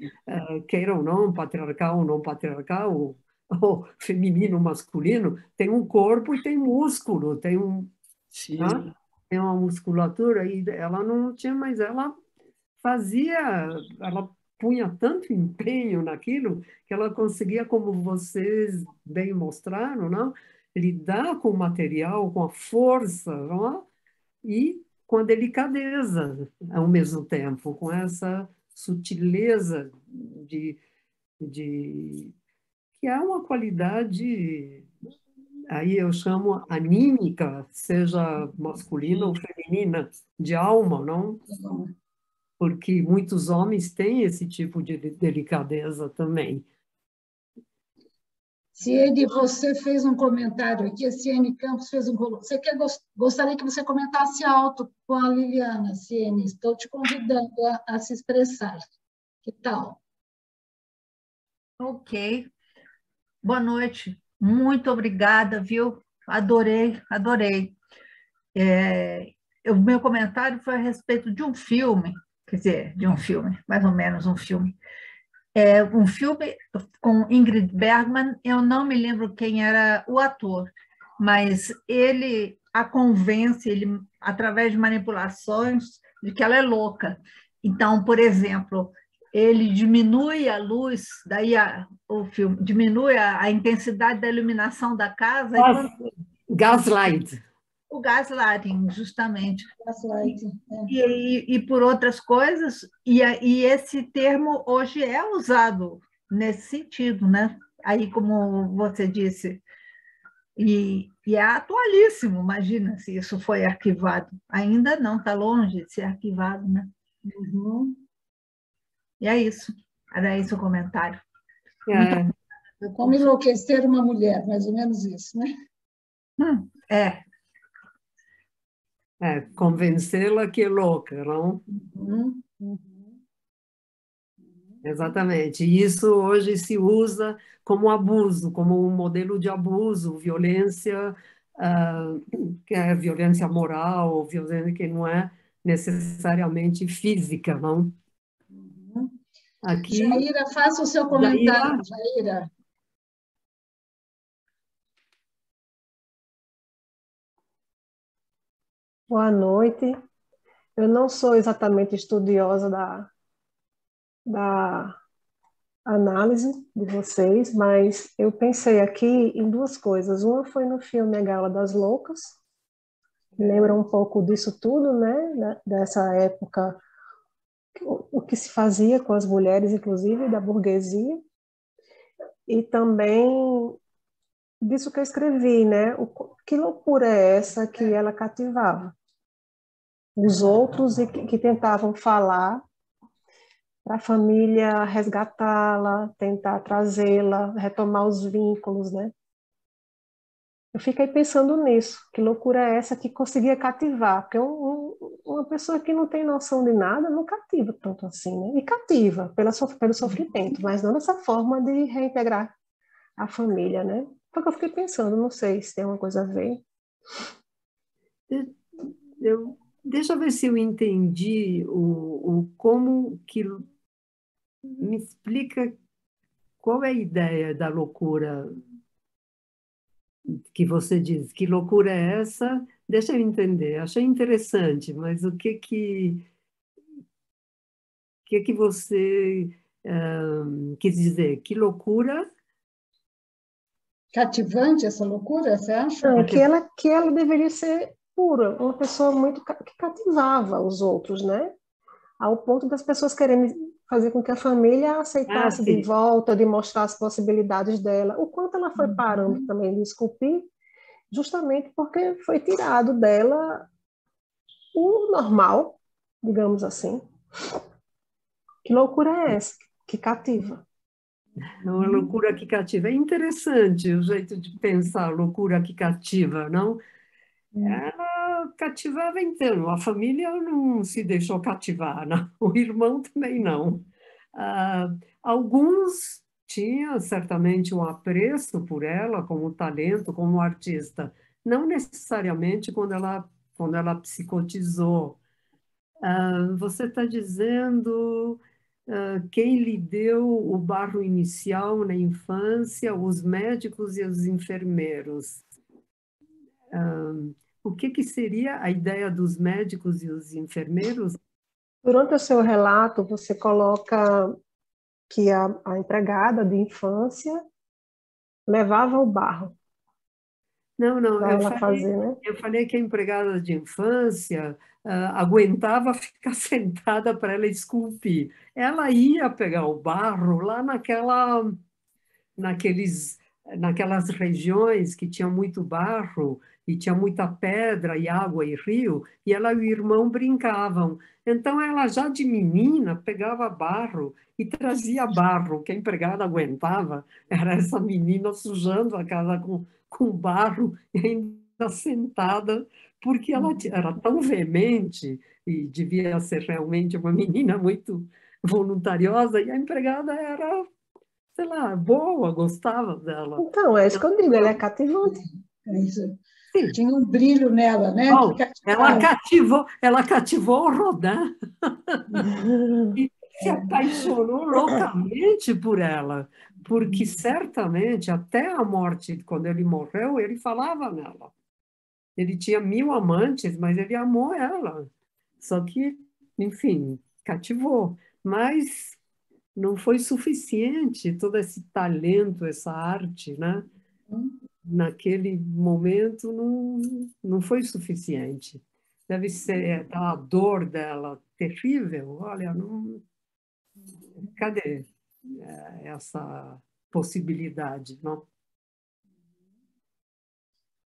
queira ou não, patriarcal ou não patriarcal, ou feminino, masculino, tem um corpo e tem músculo, né? Sim. Tem uma musculatura, e ela não tinha, mas ela fazia, ela punha tanto empenho naquilo que ela conseguia, como vocês bem mostraram, não? Lidar com o material, com a força, não? E com a delicadeza ao mesmo tempo, com essa sutileza de que é uma qualidade, aí eu chamo anímica, seja masculina ou feminina, de alma, não? Porque muitos homens têm esse tipo de delicadeza também. Ciene, você fez um comentário aqui, a Ciene Campos fez Você gostaria que você comentasse alto com a Liliana, Ciene. Estou te convidando a se expressar. Que tal? Ok. Boa noite. Muito obrigada, viu? Adorei, adorei. O meu comentário foi a respeito de um filme, quer dizer, de um filme, mais ou menos um filme. Um filme com Ingrid Bergman, eu não me lembro quem era o ator, mas ele a convence, ele, através de manipulações, de que ela é louca. Então, por exemplo, ele diminui a luz, daí o filme diminui a intensidade da iluminação da casa. Gaslight. O gaslighting, justamente. Gaslighting, E por outras coisas, e esse termo hoje é usado nesse sentido, né? Aí, como você disse, e é atualíssimo, imagina se isso foi arquivado. Ainda não, está longe de ser arquivado, né? Uhum. E é isso, era esse o comentário. Como enlouquecer uma mulher, mais ou menos isso, né? Convencê-la que é louca, não? Uhum. Exatamente. E isso hoje se usa como abuso, como um modelo de abuso, violência, que é violência moral, violência que não é necessariamente física, não? Aqui, Jaira, faça o seu comentário, Jaira. Boa noite. Eu não sou exatamente estudiosa da análise de vocês, mas eu pensei aqui em duas coisas. Uma foi no filme A Gala das Loucas, que lembra um pouco disso tudo, né? Dessa época, o que se fazia com as mulheres, inclusive da burguesia, e também disso que eu escrevi, né? Que loucura é essa que ela cativava os outros e que tentavam falar para a família resgatá-la, tentar trazê-la, retomar os vínculos, né? Eu fiquei pensando nisso, que loucura é essa que conseguia cativar, porque uma pessoa que não tem noção de nada não cativa tanto assim, né? E cativa pelo sofrimento, mas não dessa forma de reintegrar a família, né? Foi o que eu fiquei pensando, não sei se tem alguma coisa a ver. Deixa eu ver se eu entendi como que... Me explica qual é a ideia da loucura que você diz. Que loucura é essa? Deixa eu entender. Achei interessante, mas o que você quis dizer? Que loucura? Cativante essa loucura, você acha? Não, que ela deveria ser pura, uma pessoa muito que cativava os outros, né? Ao ponto das pessoas querendo fazer com que a família aceitasse de volta, de mostrar as possibilidades dela. O quanto ela foi parando também de esculpir, justamente porque foi tirado dela o normal, digamos assim. Que loucura é essa que cativa? Uma loucura que cativa. É interessante o jeito de pensar, loucura que cativa, não? Ela cativava então, a família não se deixou cativar, não. O irmão também não. Alguns tinham certamente um apreço por ela como talento, como artista, não necessariamente quando ela psicotizou. Você está dizendo quem lhe deu o barro inicial na infância, os médicos e os enfermeiros. O que seria a ideia dos médicos e os enfermeiros? Durante o seu relato, você coloca que a empregada de infância levava o barro. Não, Né? Eu falei que a empregada de infância aguentava ficar sentada para ela esculpir. Ela ia pegar o barro lá naquelas regiões que tinha muito barro e tinha muita pedra e água e rio, e ela e o irmão brincavam. Então ela já de menina pegava barro e trazia barro, que a empregada aguentava, era essa menina sujando a casa com barro e ainda sentada, porque ela era tão veemente e devia ser realmente uma menina muito voluntariosa, e a empregada era, sei lá, boa, gostava dela. Então, é isso que eu digo, ela é cativante. É isso. Sim. Tinha um brilho nela, né? Bom, ela cativou o Rodin e se apaixonou loucamente por ela, porque certamente até a morte, quando ele morreu, ele falava nela. Ele tinha 1000 amantes, mas ele amou ela. Só que, enfim, cativou. Mas não foi suficiente todo esse talento, essa arte, né? Naquele momento não foi suficiente. Deve ser a dor dela terrível. Olha, não, cadê essa possibilidade, não?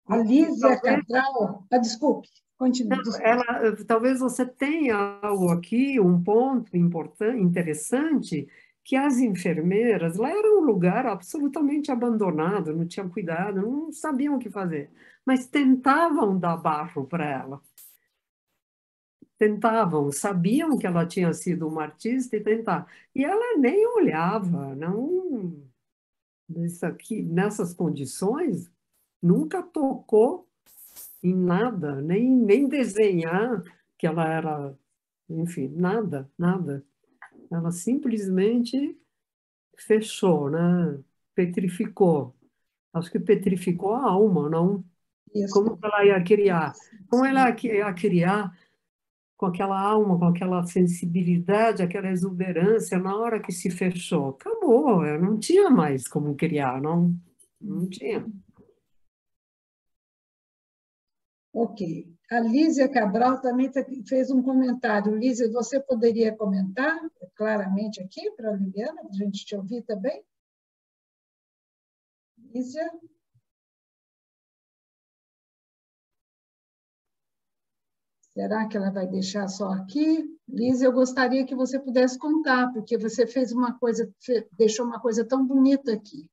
A Lísia Cabral... desculpe, continue. Desculpe. Talvez você tenha algo aqui, um ponto importante, interessante, que as enfermeiras lá era um lugar absolutamente abandonado, não tinham cuidado, não sabiam o que fazer, mas tentavam dar barro para ela. Tentavam, sabiam que ela tinha sido uma artista e tentavam. E ela nem olhava, não, nessas condições, nunca tocou em nada, nem desenhar que ela era, enfim, nada, nada. Ela simplesmente fechou, né? Petrificou. Acho que petrificou a alma, não? Isso. Como ela ia criar? Como ela ia criar com aquela alma, com aquela sensibilidade, aquela exuberância, na hora que se fechou? Acabou, não tinha mais como criar, não tinha. Ok. A Lísia Cabral também fez um comentário. Lísia, você poderia comentar claramente aqui para a Liliana, para a gente te ouvir também? Lísia? Será que ela vai deixar só aqui? Lísia, eu gostaria que você pudesse contar, porque você fez uma coisa, deixou uma coisa tão bonita aqui,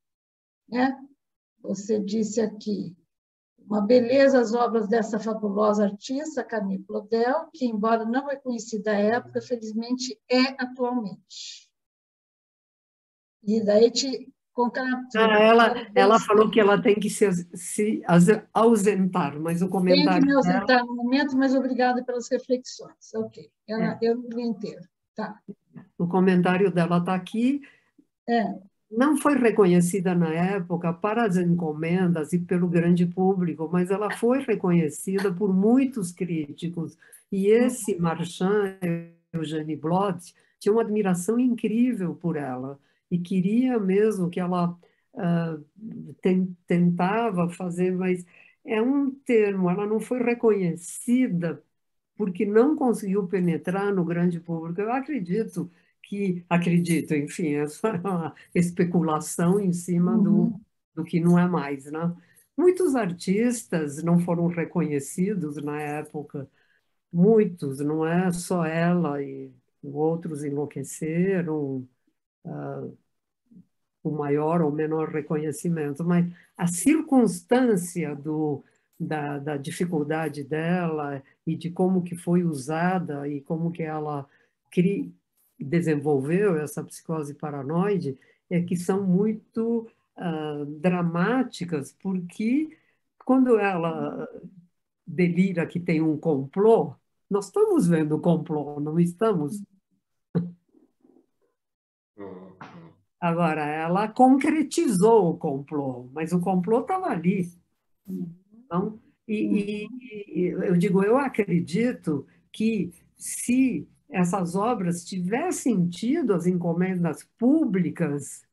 né? Você disse aqui: uma beleza as obras dessa fabulosa artista, Camille Claudel, que, embora não reconhecida à época, felizmente é atualmente. E daí te concatenou. Ela falou que ela tem que se ausentar, mas o comentário Tem que me ausentar dela... no momento, mas obrigada pelas reflexões. Ok, eu não li inteiro. Tá. O comentário dela está aqui. Não foi reconhecida na época para as encomendas e pelo grande público, mas ela foi reconhecida por muitos críticos. E esse Marchand, Eugène Blot, tinha uma admiração incrível por ela e queria mesmo que ela tentava fazer, mas é um termo, ela não foi reconhecida porque não conseguiu penetrar no grande público. Eu acredito, enfim, é só uma especulação em cima do que não é mais, né? Muitos artistas não foram reconhecidos na época, muitos, não é só ela, e outros enlouqueceram, o maior ou menor reconhecimento, mas a circunstância da dificuldade dela e de como que foi usada e como que ela desenvolveu essa psicose paranoide é que são muito dramáticas, porque quando ela delira que tem um complô, nós estamos vendo o complô, não estamos? Agora, ela concretizou o complô, mas o complô estava ali. Então, eu digo, eu acredito que se essas obras tivessem tido as encomendas públicas,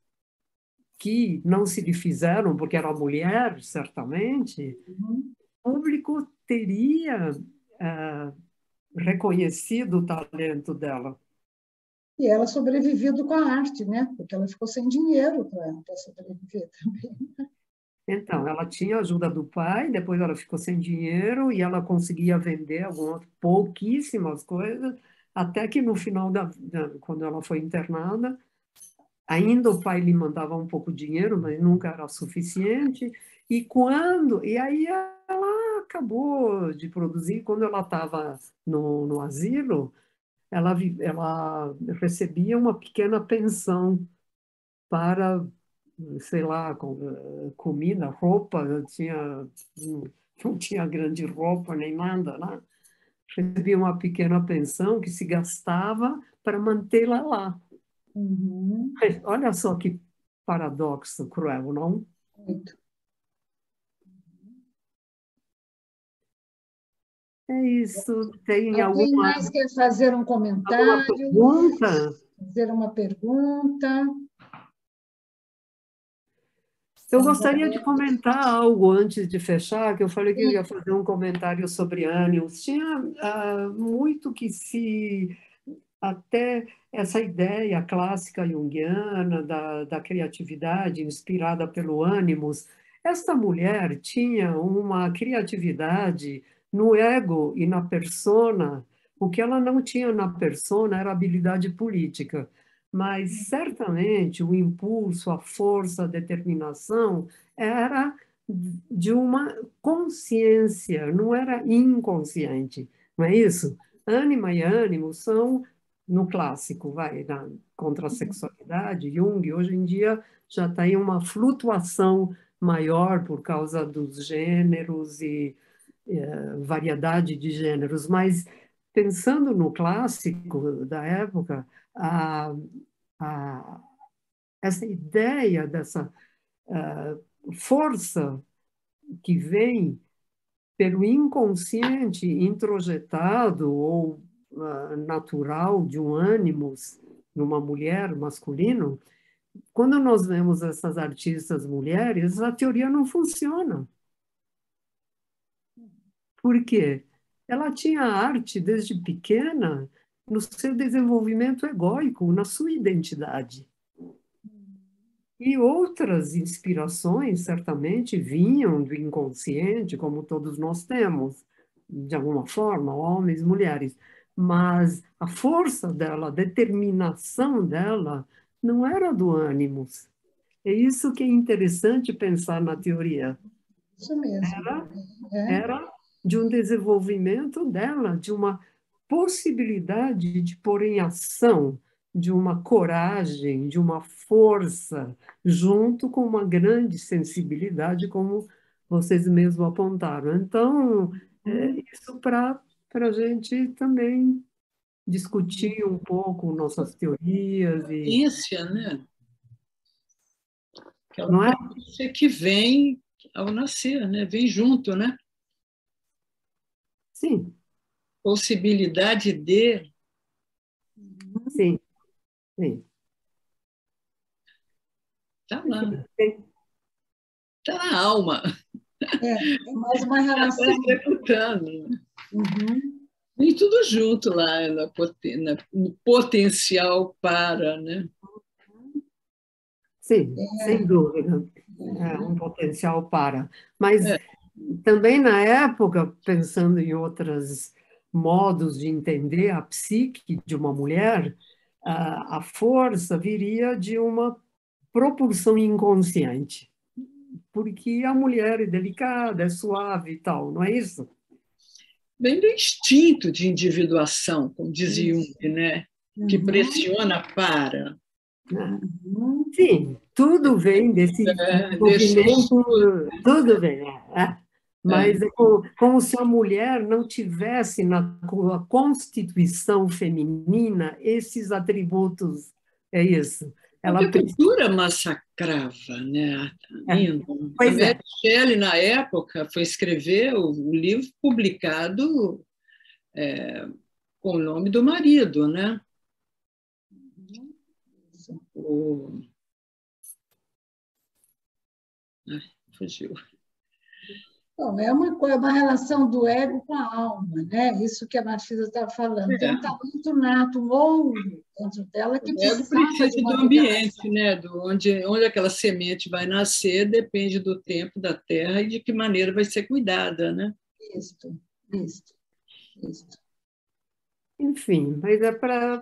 que não se lhe fizeram porque era mulher, certamente, o público teria reconhecido o talento dela. E ela sobrevivido com a arte, né? Porque ela ficou sem dinheiro para sobreviver também. Então, ela tinha a ajuda do pai, depois ela ficou sem dinheiro e ela conseguia vender pouquíssimas coisas, até que no final, quando ela foi internada, ainda o pai lhe mandava um pouco de dinheiro, mas nunca era suficiente. E aí ela acabou de produzir. Quando ela estava no asilo, ela recebia uma pequena pensão para, sei lá, comida, roupa, não tinha grande roupa nem nada, né? Recebia uma pequena pensão que se gastava para mantê-la lá. Olha só que paradoxo cruel, não? Muito. É isso. Tem Alguém mais quer fazer um comentário? alguma pergunta? Fazer uma pergunta? Eu gostaria de comentar algo antes de fechar, que eu falei que eu ia fazer um comentário sobre ânimos. Tinha muito que se... Até essa ideia clássica junguiana da criatividade inspirada pelo ânimos, esta mulher tinha uma criatividade no ego e na persona. O que ela não tinha na persona era habilidade política, mas certamente o impulso, a força, a determinação era de uma consciência, não era inconsciente, não é isso? Ânima e ânimo são no clássico, contra a sexualidade, Jung, hoje em dia já está em uma flutuação maior por causa dos gêneros e variedade de gêneros, mas pensando no clássico da época, essa ideia dessa força que vem pelo inconsciente introjetado ou natural de um ânimos numa mulher masculino, quando nós vemos essas artistas mulheres, a teoria não funciona. Por quê? Ela tinha arte desde pequena no seu desenvolvimento egóico, na sua identidade. E outras inspirações, certamente, vinham do inconsciente, como todos nós temos, de alguma forma, homens, mulheres. Mas a força dela, a determinação dela, não era do ânimos. É isso que é interessante pensar na teoria. Isso mesmo. Era de um desenvolvimento dela, de uma possibilidade de pôr em ação, de uma coragem, de uma força, junto com uma grande sensibilidade, como vocês mesmos apontaram. Então, isso para a gente também discutir um pouco nossas teorias. Ciência, né? Não é? Que vem ao nascer, né? Vem junto, né? Sim. Possibilidade de... Sim, sim. Está lá. Está na alma. É mais uma relação. Está executando. Vem tudo junto lá, no potencial para, né? Sim, sem dúvida. É um potencial para. Mas também na época, pensando em outros modos de entender a psique de uma mulher, a força viria de uma propulsão inconsciente. Porque a mulher é delicada, é suave e tal, não é isso? Vem do instinto de individuação, como dizia Jung, né? Que pressiona para. Sim, tudo vem desse movimento, tudo vem. Mas é como se a mulher não tivesse na constituição feminina esses atributos. É isso. Ela a cultura massacrava, né? A Mary Shelley, na época, foi escrever o livro publicado com o nome do marido, né? Fugiu. Bom, é uma relação do ego com a alma, né? Isso que a Marfisa estava falando. Tem um talento nato, um ouro dentro dela que precisa do ambiente, né? Onde aquela semente vai nascer depende do tempo da terra e de que maneira vai ser cuidada, né? Isso. Enfim, mas é para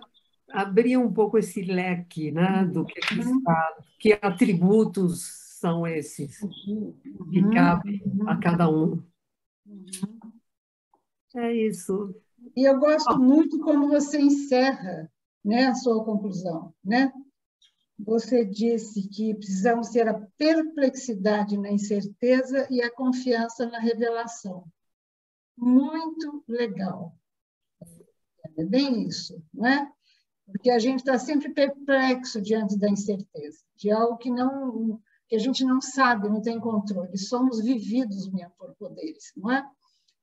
abrir um pouco esse leque, né? Do que está, que atributos são esses que cabem a cada um. É isso. E eu gosto muito como você encerra, né, a sua conclusão, né? Você disse que precisamos ter a perplexidade na incerteza e a confiança na revelação. Muito legal. É bem isso, não é? Porque a gente está sempre perplexo diante da incerteza, de algo que a gente não sabe, não tem controle. Somos vividos mesmo por poderes, não é?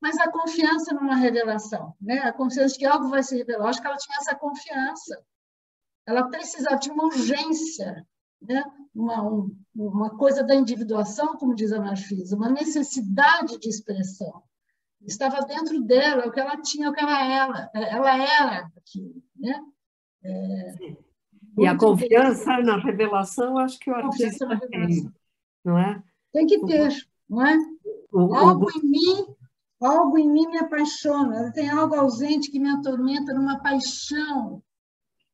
mas a confiança numa revelação, né? A confiança de que algo vai se revelar. Eu acho que ela tinha essa confiança. Ela precisava, tinha uma urgência, né? Uma coisa da individuação, como diz a Marfisa, uma necessidade de expressão. Estava dentro dela, o que ela tinha, o que ela era aquilo, né? E a confiança na revelação, acho que o artista tem, não é? Tem que ter, não é? Algo em mim me apaixona, tem algo ausente que me atormenta numa paixão.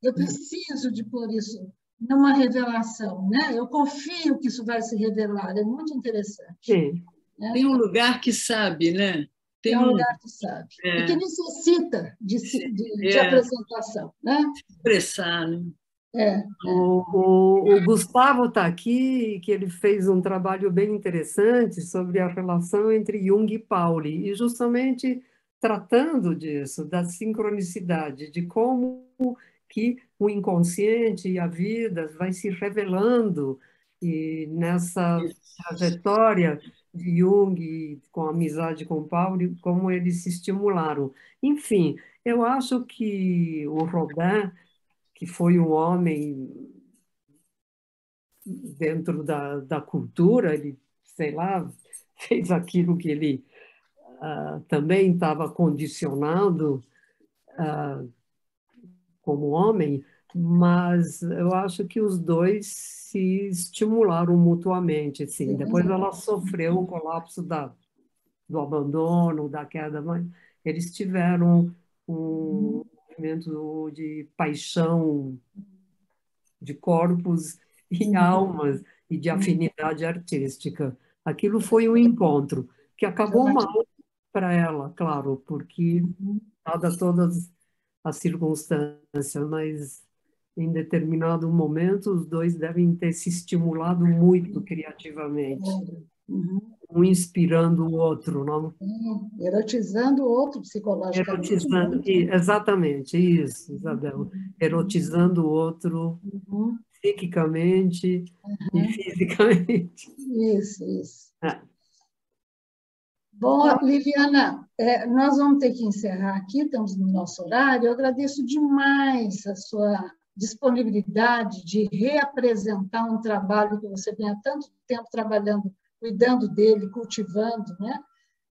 Eu preciso de pôr isso numa revelação, né? Eu confio que isso vai se revelar, é muito interessante. Sim. Né? Tem um lugar que sabe, né? Tem um lugar que sabe. E que necessita de apresentação, né? Expressar, né? O Gustavo está aqui, que ele fez um trabalho bem interessante sobre a relação entre Jung e Pauli, e justamente tratando disso, da sincronicidade, de como que o inconsciente e a vida vai se revelando, e nessa trajetória de Jung, com a amizade com Pauli, como eles se estimularam. Enfim, eu acho que o Rodin, que foi um homem dentro da cultura, ele, sei lá, fez aquilo que ele também estava condicionado como homem, mas eu acho que os dois se estimularam mutuamente. Assim. Depois ela sofreu o colapso do abandono, da queda, mas eles tiveram um movimento de paixão de corpos e almas e de afinidade artística. Aquilo foi um encontro que acabou mal para ela, claro, porque dada todas as circunstâncias, mas em determinado momento os dois devem ter se estimulado muito criativamente, um inspirando o outro, não? Erotizando o outro psicologicamente. Erotizando, exatamente, isso, Isabel. Erotizando o outro psiquicamente e fisicamente. Isso. Bom, Liliana, nós vamos ter que encerrar aqui, estamos no nosso horário. Eu agradeço demais a sua disponibilidade de reapresentar um trabalho que você vem há tanto tempo trabalhando, cuidando dele, cultivando, né?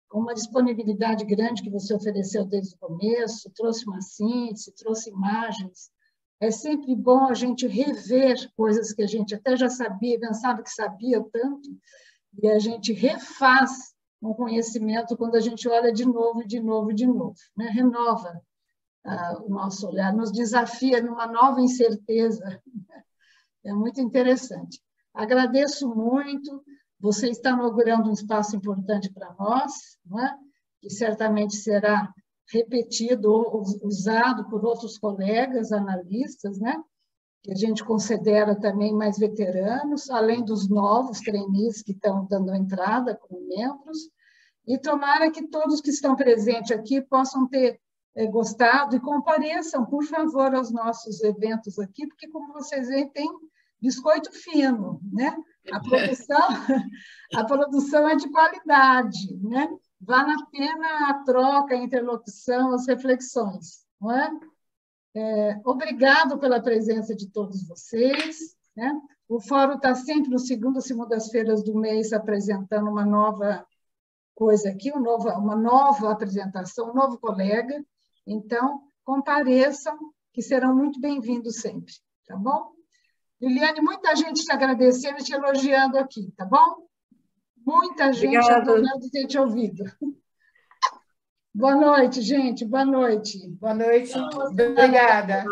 Com uma disponibilidade grande que você ofereceu desde o começo, trouxe uma síntese, trouxe imagens. É sempre bom a gente rever coisas que a gente até já sabia, pensava que sabia tanto, e a gente refaz um conhecimento quando a gente olha de novo, né? Renova o nosso olhar, nos desafia numa nova incerteza. É muito interessante. Agradeço muito. Você está inaugurando um espaço importante para nós, não é? Que certamente será repetido ou usado por outros colegas analistas, né? Que a gente considera também mais veteranos, além dos novos trainees que estão dando entrada como membros, e tomara que todos que estão presentes aqui possam ter gostado e compareçam, por favor, aos nossos eventos aqui, porque, como vocês veem, tem biscoito fino, né? A produção é de qualidade, né? Vale a pena a troca, a interlocução, as reflexões, não é? Obrigado pela presença de todos vocês, né? O Fórum está sempre no segundas-feiras do mês apresentando uma nova coisa aqui, uma nova apresentação, um novo colega. Então, compareçam, que serão muito bem-vindos sempre, tá bom? Liliane, muita gente te agradecendo e te elogiando aqui, tá bom? Muita gente adorando ter te ouvido. Boa noite, gente. Boa noite. Boa noite. Obrigada.